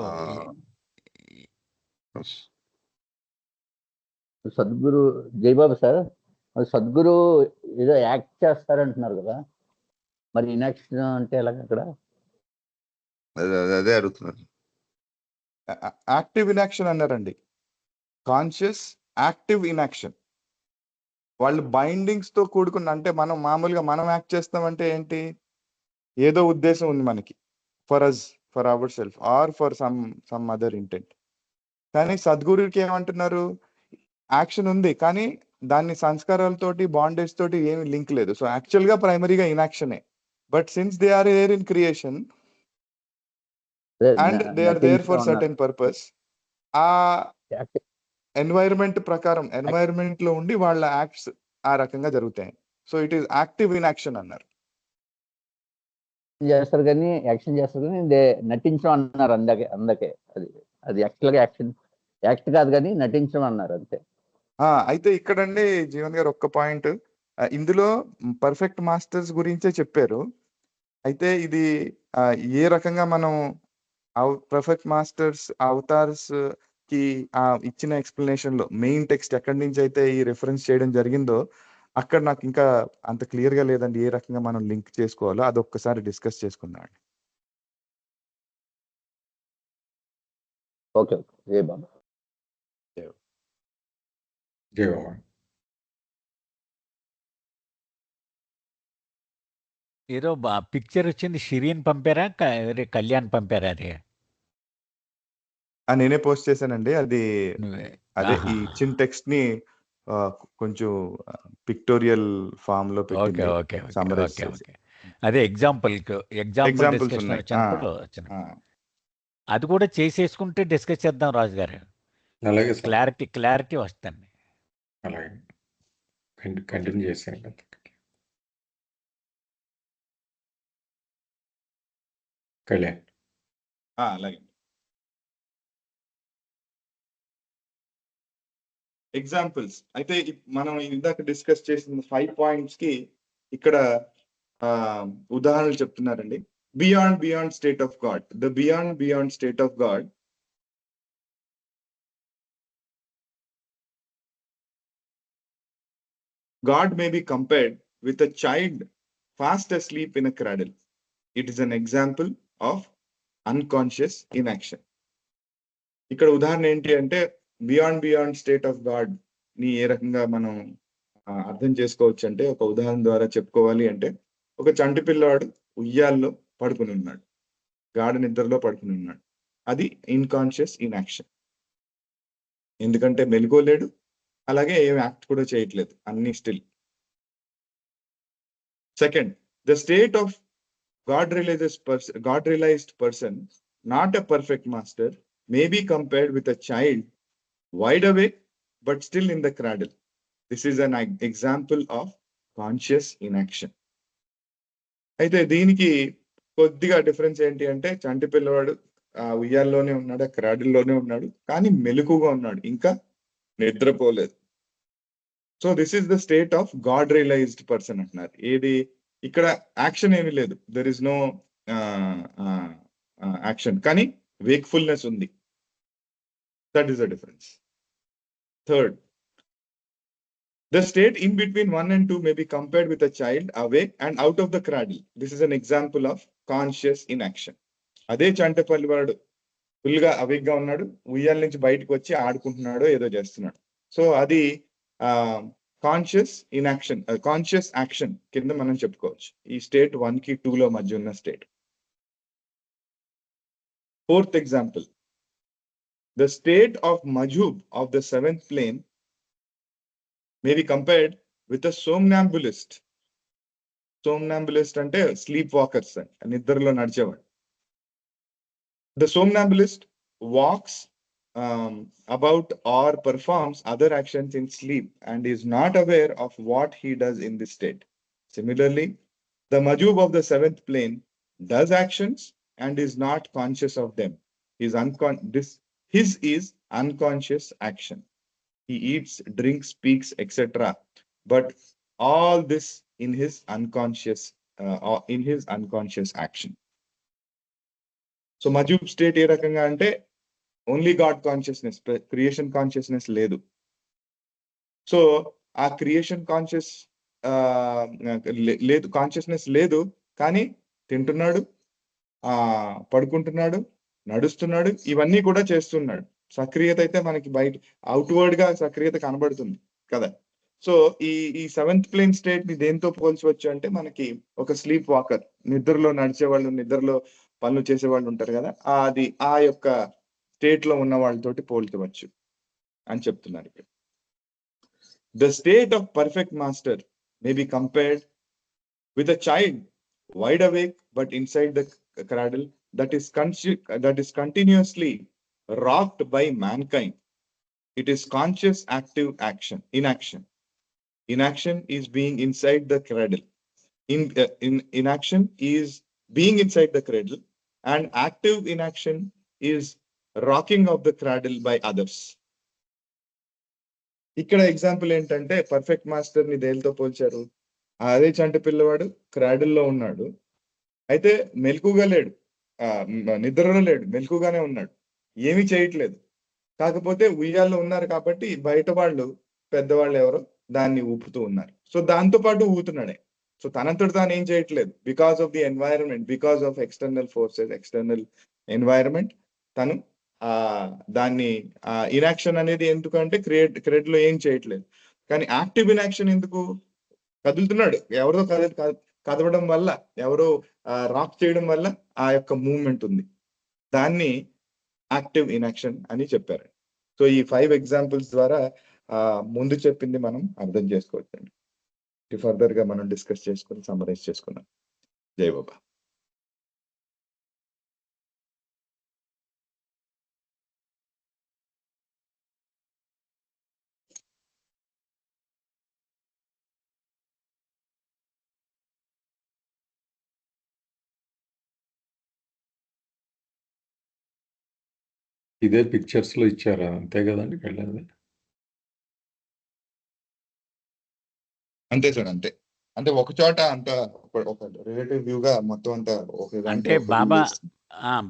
సద్గురు జయబాబు సార్, సద్గురు ఏదో యాక్ట్ చేస్తారంటున్నారు కదా, మరి ఇన్యాక్షన్ అంటే ఎలాగ అక్కడ? అదే అడుగుతున్నారు. యాక్టివ్ ఇన్యాక్షన్ అన్నారండి. Conscious active inaction. వాళ్ళు బైండింగ్స్ తో కూడుకున్న, అంటే మనం మామూలుగా మనం యాక్ట్ చేస్తామంటే ఏంటి, ఏదో ఉద్దేశం ఉంది మనకి, for our self or for some other intent. కానీ సద్గురుకి ఏమంటున్నారు, యాక్షన్ ఉంది కానీ దాన్ని సంస్కారాలతోటి, బాండేజ్ తోటి ఏమి లింక్ లేదు. సో యాక్చువల్ గా ప్రైమరీగా ఇన్యాక్షనే, but since they are there in creation and they are there for certain purpose, ఆ ఎన్వైరన్మెంట్ ప్రకారం, ఎన్వైరన్మెంట్ లో ఉండి వాళ్ళ యాక్ట్స్ ఆ రకంగా జరుగుతాయి. So it is active in action అన్నారు. చేస్తారు కానీ యాక్షన్ చేస్తారు కానీ నటించడం అన్నారు. అందుకే అది యాక్చువల్ గా యాక్ట్ కాదు కానీ నటించడం అన్నారు అంతే. అయితే ఇక్కడండి జీవన్ గారు ఒక్క పాయింట్, ఇందులో పర్ఫెక్ట్ మాస్టర్స్ గురించే చెప్పారు. అయితే ఇది ఏ రకంగా మనం పర్ఫెక్ట్ మాస్టర్స్ అవతార్స్ కి ఇచ్చిన ఎక్స్ప్లెనేషన్ లో మెయిన్ టెక్స్ట్ ఎక్కడి నుంచి అయితే ఈ రిఫరెన్స్ చేయడం జరిగిందో అక్కడ నాకు ఇంకా అంత క్లియర్ గా లేదండి, ఏ రకంగా మనం లింక్ చేసుకోవాలో అది ఒక్కసారి డిస్కస్ చేసుకుందాం. ఓకే జై బాబా. జై బాబా. ఏదో పిక్చర్ వచ్చింది, షిరీన్ పంపారా కళ్యాణ్ పంపారా? అది నేనే పోస్ట్ చేశానండి. అది నువ్వే? అదే ఆహా. ఈ ఇచ్చిన టెక్స్ట్ ని కొంచెం పిక్టోరియల్ ఫామ్ లో ఓకే పెట్టింది, ఓకే ఓకే సమ్మరైజ్ ఓకే చేసి. ఓకే. అదే ఎగ్జాంపుల్ ఎగ్జాంపుల్స్ డిస్కషన్ ఉన్నాయి. వచ్చినప్పుడు వచ్చిన అది కూడా చేసేసుకుంటే డిస్కస్ చేద్దాం రాజు గారు. అలాగే సార్, క్లారిటీ వస్తుంది. అలాగే కంటిన్యూ చేసేయండి. కళ్యాణ్. అలాగే ఎగ్జాంపుల్స్ అయితే మనం ఇందాక డిస్కస్ చేసిన 5 పాయింట్స్ కి ఇక్కడ ఉదాహరణలు చెప్తున్నారండి. Beyond state of God. The beyond state of God God may be compared with a child fast asleep in a cradle. It is an example of unconscious inaction. ఇక్కడ ఉదాహరణ ఏంటి అంటే బియాండ్ స్టేట్ ఆఫ్ గాడ్ ని ఏ రకంగా మనం అర్థం చేసుకోవచ్చు అంటే, ఒక ఉదాహరణ ద్వారా చెప్పుకోవాలి అంటే, ఒక చంటి పిల్లవాడు ఉయ్యాల్లో పడుకుని ఉన్నాడు, గాఢ నిద్రలో పడుకుని ఉన్నాడు. అది ఇన్కాన్షియస్ ఇన్యాక్షన్. ఎందుకంటే మెలుకోలేడు, అలాగే ఏం యాక్ట్ కూడా చేయట్లేదు, అన్ని still. Second, the state of God realized person, not a perfect master, may be compared with a child wide awake but still in the cradle. This is an example of conscious inaction. అయితే దీనికి కొద్దిగా డిఫరెన్స్ ఏంటి అంటే, చంటి పిల్లవాడు ఉయ్యాల్లోనే ఉన్నాడు, క్రాడిల్లోనే ఉన్నాడు, కానీ మెలకుగా ఉన్నాడు, ఇంకా నిద్రపోలేదు. So this is the state of God realized person అంటున్నారు. ఏది ఇక్కడ యాక్షన్ ఏమీ లేదు, దెర్ ఇస్ నో యాక్షన్, కానీ వేక్ఫుల్నెస్ ఉంది. That is the difference. Third, the state in between 1 and 2 may be compared with a child awake and out of the cradle. This is an example of conscious in action. అదే చంటపల్లివాడు ఫుల్ గా అవేక్ గా ఉన్నాడు, ఉయ్యాల నుంచి బయటకు వచ్చి ఆడుకుంటున్నాడు, ఏదో చేస్తున్నాడు. సో అది కాన్షియస్ ఇన్యాక్షన్, కాన్షియస్ యాక్షన్ కింద మనం చెప్పుకోవచ్చు. ఈ స్టేట్ 1 కి 2 లో మధ్య ఉన్న state. Fourth example, the state of మజూబ్ of the 7th plane may be compared with a somnambulist. Somnambulist అంటే స్లీప్ వాకర్స్, నిద్రలో నడిచేవాడు. The somnambulist walks about or performs other actions in sleep and is not aware of what he does in this state. Similarly, the Majoob of the 7th plane does actions and is not conscious of them. His is unconscious action. He eats, drinks, speaks, etc. But all this in his unconscious action. So Majoob state ఏ రకంగా అంటే only God consciousness, creation consciousness లేదు. సో ఆ క్రియేషన్ లేదు, కాన్షియస్నెస్ లేదు, కానీ తింటున్నాడు, పడుకుంటున్నాడు, నడుస్తున్నాడు, ఇవన్నీ కూడా చేస్తున్నాడు. సక్రియత అయితే మనకి బయట అవుట్వర్డ్ గా సక్రియత కనబడుతుంది కదా. సో ఈ 7th plane స్టేట్ ని దేంతో పోల్చవచ్చు అంటే, మనకి ఒక స్లీప్ వాకర్, నిద్రలో నడిచే వాళ్ళు, నిద్రలో పనులు చేసే వాళ్ళు ఉంటారు కదా, అది ఆ యొక్క స్టేట్ లో ఉన్న వాళ్ళతోటి పోల్చవచ్చు అని చెప్తున్నారు ఇక్కడ. The state of perfect master May be compared with a child wide awake but inside the cradle that is continuously rocked by mankind. It is conscious active action. Inaction is being inside the cradle. Inaction is being inside the cradle, and active inaction is rocking of the cradle by others. ఇక్కడ ఎగ్జాంపుల్ ఏంటంటే, పర్ఫెక్ట్ మాస్టర్ ని దేనితో పోల్చారు? అదే చంటి పిల్లవాడు క్రాడిల్లో ఉన్నాడు, అయితే మెలకుగా లేడు, నిద్రలో లేడు, మెలకుగానే ఉన్నాడు, ఏమీ చేయట్లేదు. కాకపోతే ఉయ్యాల్లో ఉన్నారు కాబట్టి బయట వాళ్ళు, పెద్దవాళ్ళు ఎవరో దాన్ని ఊపుతూ ఉన్నారు. సో దాంతో పాటు ఊగుతున్నాడే. సో తనంతట తాను ఏం చేయట్లేదు. Because of the environment, because of external forces, external environment, తను దాన్ని ఇనాక్షన్ అనేది ఎందుకంటే క్రియేట్ లో ఏం చేయట్లేదు. కానీ యాక్టివ్ ఇనాక్షన్ ఎందుకు? కదులుతున్నాడు. ఎవరో కదవడం వల్ల, ఎవరో రాక్ చేయడం వల్ల ఆ యొక్క మూవ్మెంట్ ఉంది. దాన్ని యాక్టివ్ ఇనాక్షన్ అని చెప్పారు. సో ఈ 5 ఎగ్జాంపుల్స్ ద్వారా ముందు చెప్పింది మనం అర్థం చేసుకోవచ్చండి. ఫర్దర్ గా మనం డిస్కస్ చేసుకుని సమ్మరైజ్ చేసుకున్నాం. జై బాబా. ఇదే పిక్చర్స్ లో ఇచ్చారా? అంతే కదండి వెళ్ళేది. అంతే సార్, అంతే. అంటే ఒక చోట అంత ఒక రిలేటివ్ వ్యూగా మొత్తం అంతా అంటే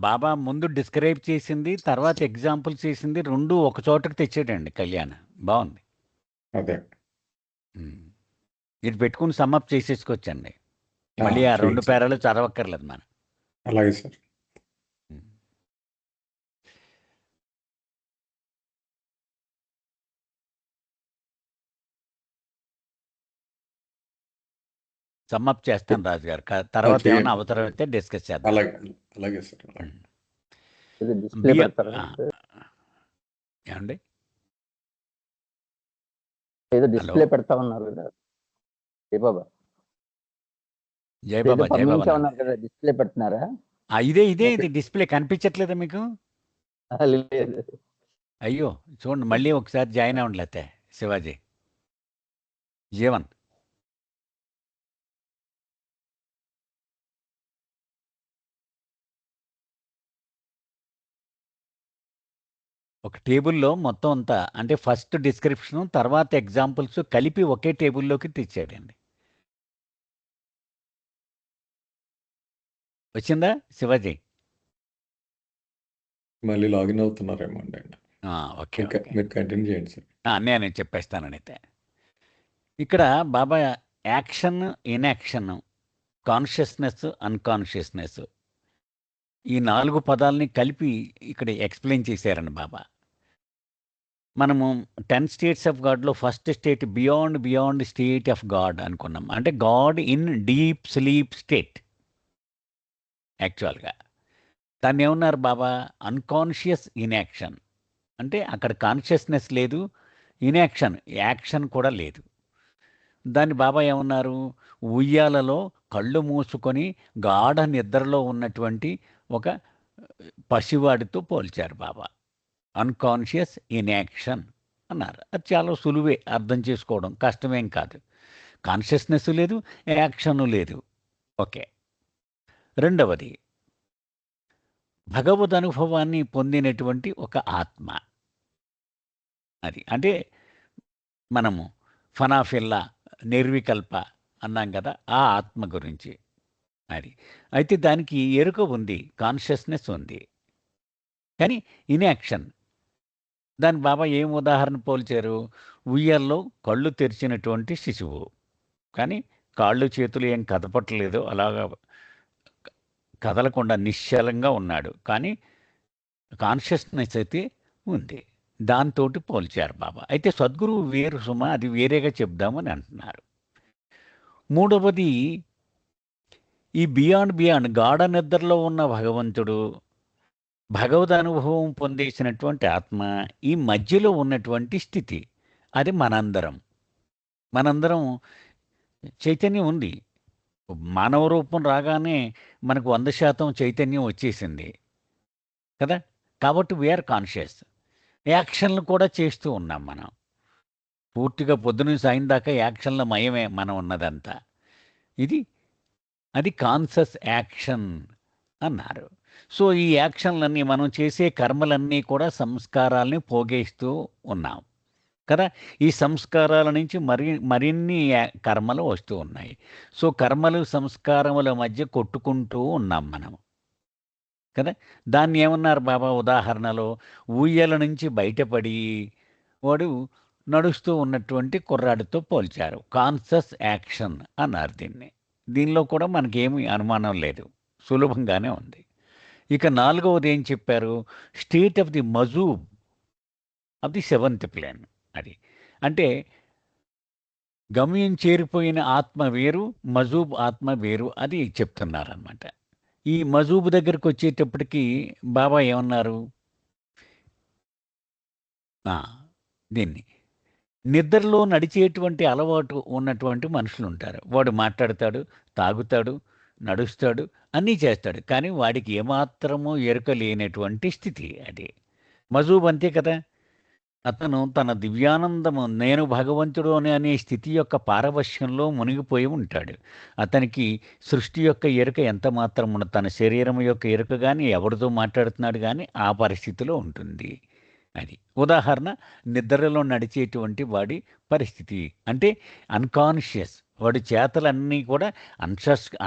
బాబా ముందు డిస్క్రైబ్ చేసింది, తర్వాత ఎగ్జాంపుల్ చేసింది, రెండు ఒక చోటకి తెచ్చాడండి కళ్యాణ్. బాగుంది. అదే ఇది పెట్టుకుని సమ్మప్ చేసేసుకోవచ్చండి. మళ్ళీ ఆ 2 పేరాలు చదవక్కర్లేదు మనం. అలాగే సార్. సమ్మప్ చేస్తాను రాజు గారు. తర్వాత ఏమైనా అవసరం అయితే డిస్కస్ చేద్దాం. అలాగే సార్. ఏమండి ఏదో డిస్ప్లే పెడతా ఉన్నారు కదా జయబాబా. ఉన్నారు కదా, డిస్ప్లే పెడుతున్నారా? ఇదే డిస్ప్లే కనిపించట్లేదా మీకు? అయ్యో చూడండి, మళ్ళీ ఒకసారి జాయిన్ అవ్వండి. లేతే శివాజీ జీవన్ ఒక టేబుల్లో మొత్తం అంతా, అంటే ఫస్ట్ డిస్క్రిప్షను, తర్వాత ఎగ్జాంపుల్స్ కలిపి ఒకే టేబుల్లోకి తెచ్చాడండి. వచ్చిందా శివాజీ? మళ్ళీ లాగిన్ అవుతున్నారేమో అండి. ఓకే, మీరు కంటిన్యూ చేయండి సార్. నేను చెప్పేస్తానైతే. ఇక్కడ బాబా యాక్షన్, ఇన్యాక్షన్, కాన్షియస్నెస్, అన్కాన్షియస్నెస్, ఈ 4 పదాలని కలిపి ఇక్కడ ఎక్స్ప్లెయిన్ చేశారండి బాబా. మనము 10 స్టేట్స్ ఆఫ్ గాడ్లో first state beyond state of God అనుకున్నాం. అంటే God in deep sleep state. యాక్చువల్గా దాన్ని ఏమన్నారు బాబా? Unconscious inaction. అంటే అక్కడ కాన్షియస్నెస్ లేదు, ఇన్యాక్షన్, యాక్షన్ కూడా లేదు. దాన్ని బాబా ఏమన్నారు? ఉయ్యాలలో కళ్ళు మూసుకొని గాఢ నిద్రలో ఉన్నటువంటి ఒక పసివాడితో పోల్చారు బాబా. అన్కాన్షియస్ ఇన్యాక్షన్ అన్నారు. అది చాలా సులువే అర్థం చేసుకోవడం, కష్టమేం కాదు. కాన్షియస్నెస్ లేదు, యాక్షన్ లేదు. ఓకే. రెండవది, భగవద్ అనుభవాన్ని పొందినటువంటి ఒక ఆత్మ. అది అంటే మనము ఫనాఫిల్లా, నిర్వికల్ప అన్నాం కదా, ఆ ఆత్మ గురించి. అది అయితే దానికి ఎరుక ఉంది, కాన్షియస్నెస్ ఉంది, కానీ ఇన్యాక్షన్. దాని బాబా ఏం ఉదాహరణ పోల్చారు? ఉయ్యల్లో కళ్ళు తెరిచినటువంటి శిశువు, కానీ కాళ్ళు చేతులు ఏం కదపట్లేదు, అలాగా కదలకుండా నిశ్చలంగా ఉన్నాడు, కానీ కాన్షియస్నెస్ అయితే ఉంది. దాంతో పోల్చారు బాబా. అయితే సద్గురువు వేరు సుమా, అది వేరేగా చెప్దామని అంటున్నారు. మూడవది, ఈ బియాండ్ గాఢ నిద్రలో ఉన్న భగవంతుడు, భగవద్ అనుభవం పొందేసినటువంటి ఆత్మ, ఈ మధ్యలో ఉన్నటువంటి స్థితి, అది మనందరం చైతన్యం ఉంది. మానవ రూపం రాగానే మనకు 100% చైతన్యం వచ్చేసింది కదా. కాబట్టి వీఆర్ కాన్షియస్. యాక్షన్లు కూడా చేస్తూ ఉన్నాం మనం. పూర్తిగా పొద్దున సాయం దాకా యాక్షన్ల మయమే మనం ఉన్నదంతా. అది కాన్షియస్ యాక్షన్ అన్నారు. సో ఈ యాక్షన్లన్నీ, మనం చేసే కర్మలన్నీ కూడా సంస్కారాలని పోగేస్తూ ఉన్నాం కదా. ఈ సంస్కారాల నుంచి మరిన్ని కర్మలు వస్తూ ఉన్నాయి. సో కర్మలు సంస్కారముల మధ్య కొట్టుకుంటూ ఉన్నాం మనం కదా. దాన్ని ఏమన్నారు బాబా ఉదాహరణలో? ఊయ్యల నుంచి బయటపడి వాడు నడుస్తూ ఉన్నటువంటి కుర్రాడితో పోల్చారు. కాన్షియస్ యాక్షన్ అన్నారు దీన్ని. దీనిలో కూడా మనకేమీ అనుమానం లేదు, సులభంగానే ఉంది. ఇక నాలుగవది ఏం చెప్పారు? స్టేట్ ఆఫ్ ది మజూబ్ ఆఫ్ ది సెవెంత్ ప్లేన్. అది అంటే గమ్యం చేరిపోయిన ఆత్మ వేరు, మజూబ్ ఆత్మ వేరు, అది చెప్తున్నారన్నమాట. ఈ మజూబ్ దగ్గరికి వచ్చేటప్పటికి బాబా ఏమన్నారు? దీన్ని నిద్రలో నడిచేటువంటి అలవాటు ఉన్నటువంటి మనుషులు ఉంటారు. వాడు మాట్లాడతాడు, తాగుతాడు, నడుస్తాడు, అన్నీ చేస్తాడు, కానీ వాడికి ఏమాత్రమూ ఎరుక లేనటువంటి స్థితి అది మజూబ్. అంతే కదా. అతను తన దివ్యానందము, నేను భగవంతుడు అనే స్థితి యొక్క పారవశ్యంలో మునిగిపోయి ఉంటాడు. అతనికి సృష్టి యొక్క ఎరుక ఎంత మాత్రం ఉండదు. తన శరీరం యొక్క ఎరుక కానీ, ఎవరితో మాట్లాడుతున్నాడు కానీ ఆ పరిస్థితిలో ఉంటుంది. అది ఉదాహరణ, నిద్రలో నడిచేటువంటి వాడి పరిస్థితి అంటే అన్కాన్షియస్. వాడి చేతలన్నీ కూడా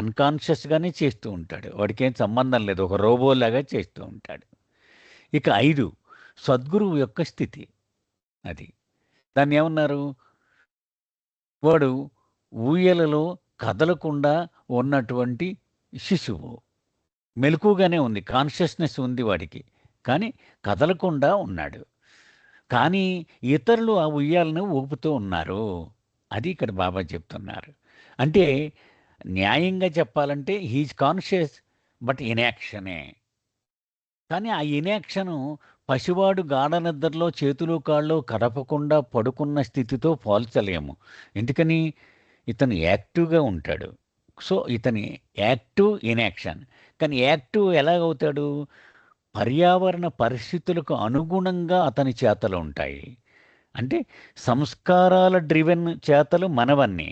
అన్కాన్షియస్గానే చేస్తూ ఉంటాడు, వాడికి ఏం సంబంధం లేదు, ఒక రోబోలాగా చేస్తూ ఉంటాడు. ఇక 5 సద్గురువు యొక్క స్థితి. అది దాన్ని ఏమన్నారు? వాడు ఊయలలో కదలకుండా ఉన్నటువంటి శిశువు. మెలకుగానే ఉంది, కాన్షియస్నెస్ ఉంది వాడికి, కానీ కదలకుండా ఉన్నాడు. కానీ ఇతరులు ఆ ఉయ్యాలను ఊపుతూ ఉన్నారు. అది ఇక్కడ బాబా చెప్తున్నారు. అంటే న్యాయంగా చెప్పాలంటే హీజ్ కాన్షియస్ బట్ ఇన్యాక్షనే. కానీ ఆ ఇన్యాక్షను పసివాడు గాఢ నిద్రలో చేతులు కాళ్ళు కదపకుండా పడుకున్న స్థితితో పోల్చలేము. ఎందుకని? ఇతను యాక్టివ్గా ఉంటాడు. సో ఇతని యాక్టివ్ ఇన్యాక్షన్. కానీ యాక్టివ్ ఎలాగవుతాడు? పర్యావరణ పరిస్థితులకు అనుగుణంగా అతని చేతలు ఉంటాయి. అంటే సంస్కారాల డ్రివెన్ చేతలు మనవన్నీ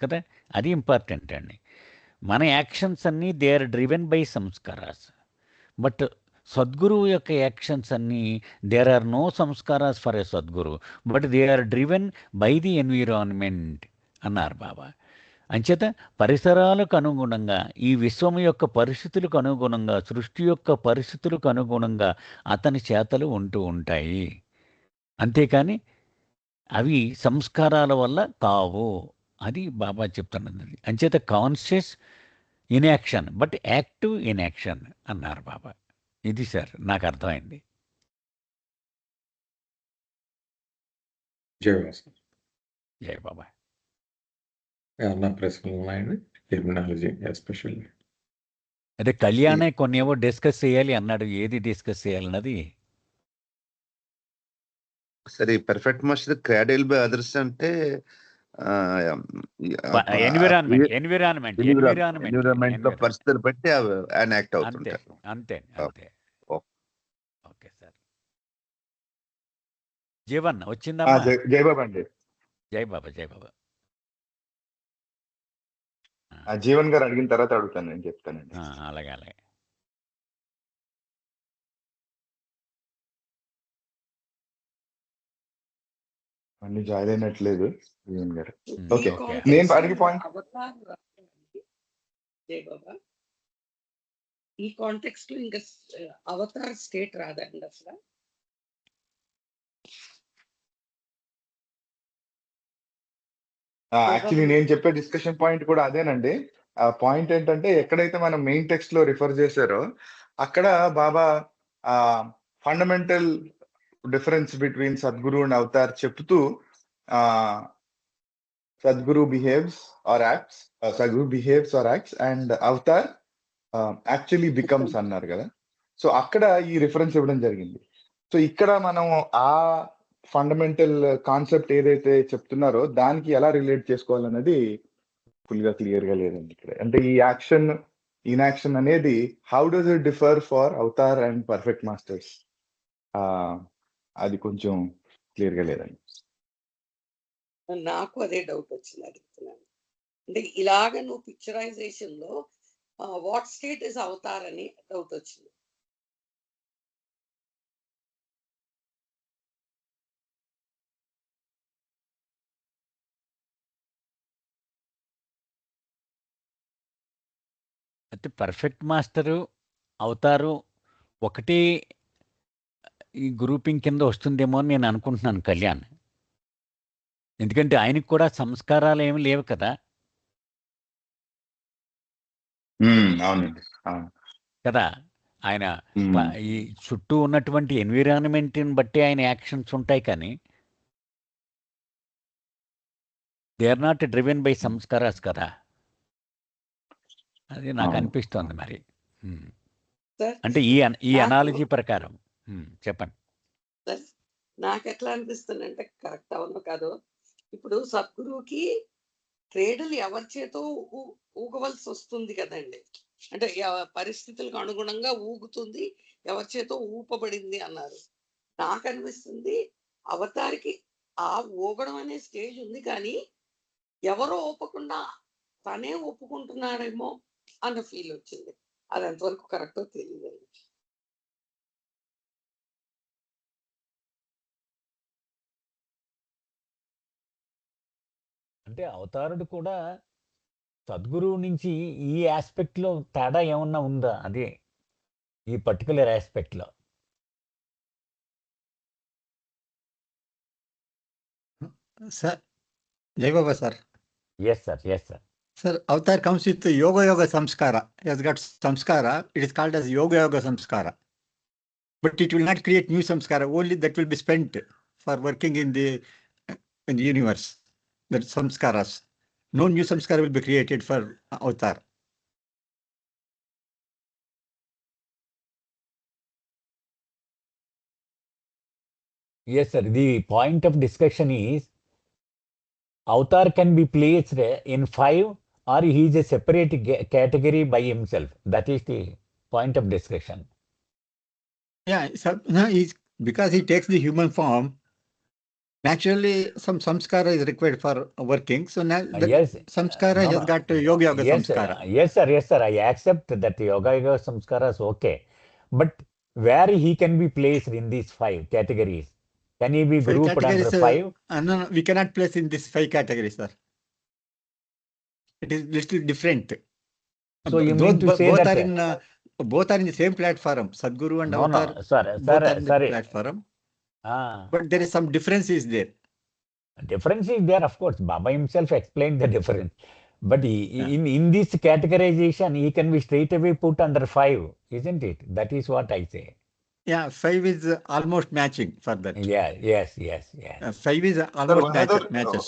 కదా, అది ఇంపార్టెంట్ అండి. మన యాక్షన్స్ అన్నీ they are driven by sanskaras. But సద్గురువు యొక్క యాక్షన్స్ అన్నీ there are no sanskaras for a Sadguru, but they are driven by the environment అన్నారు బాబా. అంచేత పరిసరాలకు అనుగుణంగా, ఈ విశ్వం యొక్క పరిస్థితులకు అనుగుణంగా, సృష్టి యొక్క పరిస్థితులకు అనుగుణంగా అతని చేతలు ఉంటూ ఉంటాయి. అంతేకాని అవి సంస్కారాల వల్ల కావు. అది బాబా చెప్తున్నది. అంచేత conscious inaction but active inaction అన్నారు బాబా. ఇది సార్ నాకు అర్థమైంది. జై బాబా. ఏమన్నా ప్రశ్నలు ఉన్నాయండి? Terminology especially. అదే కళ్యాణే కొన్ని ఏవో డిస్కస్ చేయాలి అన్నాడు. ఏది డిస్కస్ చేయాలన్నది? సరే, perfect master cradle by others అంటే ఎన్విరాన్మెంట్ లో పరిస్థితులు బట్టి ఆయన యాక్ట్ అవుతుంటారు. అంతే. Okay sir. జీవన్ వచ్చిందా? జై బాబా అండి. జై బాబా. జై బాబా. జీవన్ గారు అడిగిన తర్వాత అడుగుతాను, నేను చెప్తానండి. అలాగే. అన్ని జాయిన్ అయినట్లేదు జీవన్ గారు. Okay, okay. నేను అడిగే పాయింట్ జై బాబా, ఈ కాంటెక్స్ట్ లో ఇంకా అవతార్ స్టేట్ రాదండి అసలు. యాక్చువల్లీ నేను చెప్పే డిస్కషన్ పాయింట్ కూడా అదేనండి. ఆ పాయింట్ ఏంటంటే, ఎక్కడైతే మనం మెయిన్ టెక్స్ట్ లో రిఫర్ చేశారో అక్కడ Baba fundamental difference between Sadguru and avatar చెప్తూ Sadguru behaves or acts and avatar actually becomes అన్నారు కదా. సో అక్కడ ఈ రిఫరెన్స్ ఇవ్వడం జరిగింది. సో ఇక్కడ మనం ఆ ఫండమెంటల్ కాన్సెప్ట్ ఏదైతే చెప్తున్నారో దానికి ఎలా రిలేట్ చేసుకోవాలన్నది ఫుల్ గా క్లియర్ గా లేదండి ఇక్కడ. అంటే ఈ యాక్షన్ ఇన్యాక్షన్ అనేది how does it differ for Avatar and perfect masters, అది కొంచెం క్లియర్ గా లేదండి. నాకు అదే డౌట్ వచ్చింది, అడుగుతున్నాను. అంటే ఇలాగ నువ్వు పిక్చరైజేషన్ లో వాట్ స్టేట్ ఇస్ అవతార్ అని డౌట్ వచ్చింది. అయితే పర్ఫెక్ట్ మాస్టరు అవతారు ఒకటే ఈ గ్రూపింగ్ కింద వస్తుందేమో అని నేను అనుకుంటున్నాను కళ్యాణ్. ఎందుకంటే ఆయనకు కూడా సంస్కారాలు ఏమి లేవు కదా అవునండి. అవును. కదా ఆయన ఈ చుట్టూ ఉన్నటువంటి ఎన్విరాన్మెంట్ని బట్టి ఆయన యాక్షన్స్ ఉంటాయి కానీ they are not driven by sanskaras కదా. అది నాకు అనిపిస్తోంది మరి. అంటే ఈ అనాలజీ ప్రకారం చెప్పండి. నాకు ఎట్లా అనిపిస్తుంది అంటే కరెక్ట్ అవును కాదు. ఇప్పుడు సద్గురువుకి క్రీడలు ఎవరి చేతో ఊగవలసి వస్తుంది కదండి. అంటే పరిస్థితులకు అనుగుణంగా ఊగుతుంది, ఎవరి చేతో ఊపబడింది అన్నారు. నాకు అనిపిస్తుంది అవతారికి ఆ ఊగడం అనే స్టేజ్ ఉంది కానీ ఎవరో ఒప్పకుండా తనే ఒప్పుకుంటున్నాడేమో అన్న ఫీల్ వచ్చింది. అది ఎంతవరకు కరెక్టో తెలియదండి. అంటే అవతారుడు కూడా సద్గురువు నుంచి ఈ ఆస్పెక్ట్లో తేడా ఏమన్నా ఉందా? అదే ఈ particular ఆస్పెక్ట్లో. Sir, Jai Baba, sir. Yes, sir. Yes, sir. Sir, Avatar comes with yoga samskara. He has got samskara. It is called as yoga samskara. But it will not create new samskara. Only that will be spent for working in the universe. The samskaras. No new samskara will be created for Avatar. Yes, sir. The point of discussion is Avatar can be placed in 5 or he is a separate category by himself. That is the point of discussion. Yeah, so, no, because he takes the human form, naturally some samskara is required for working. So now yes, samskara has got yoga samskara. Yes, sir. Yes, sir. I accept that yoga samskara is okay. But where he can be placed in these 5 categories? Can he be grouped under 5? No, we cannot place in this 5 categories, sir. It is little different. So you mean to say both that both are in the same platform. Sadguru and Avatar. No, sir. Both are in the platform. But there is some difference is there. Difference is there, of course. Baba himself explained the difference. But in this categorization, he can be straight away put under 5, isn't it? That is what I say. Yeah, 5 is almost matching for that. Yeah, yes. 5 is almost matches.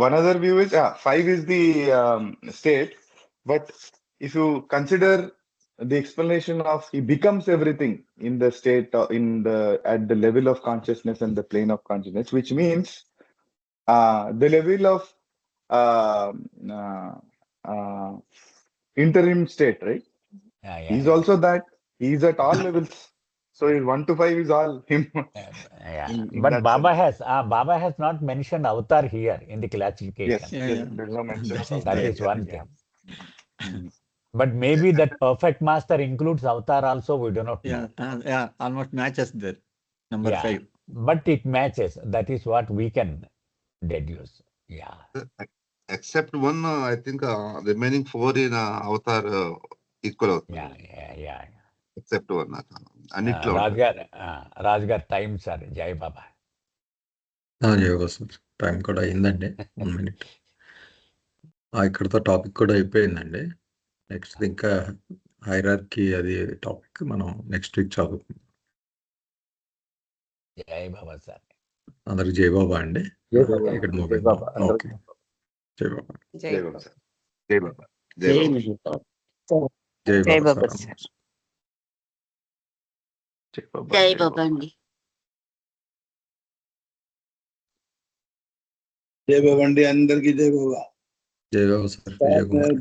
One other view is 5 is the state, but if you consider the explanation of he becomes everything in the state at the level of consciousness and the plane of consciousness, which means the level of interim state, right? He's also that. He's at all levels. So 1 to 5 is all him. But Baba has not mentioned Avatar here in the classification. Yes, there's no mention of Avatar. That is one thing. But maybe that perfect master includes Avatar also, we do not know. Yeah, almost matches there. Number 5. But it matches. That is what we can deduce. Yeah. Except one, I think remaining 4 in Avatar equal. Yeah. Except one. రాజుగారు టైం సార్. జై బాబా. జై బాబా సార్. టైం కూడా అయిందండి. 1 minute. ఇక్కడతో టాపిక్ కూడా అయిపోయిందండి. నెక్స్ట్ ఇంకా హైరార్కీ అది టాపిక్ మనం నెక్స్ట్ వీక్ చదువుకుందాం. జై బాబా సార్. అందరికి జై బాబా అండి. ఇక్కడ ఓకే, జై బాబా. జై బాబా సార్. జై బాబా. జై బాబా సార్. జై బాబా అండి. జై బాబా అండి. అందరికి జై బాబా. జై బాబా సార్. విజయ్ కుమార్.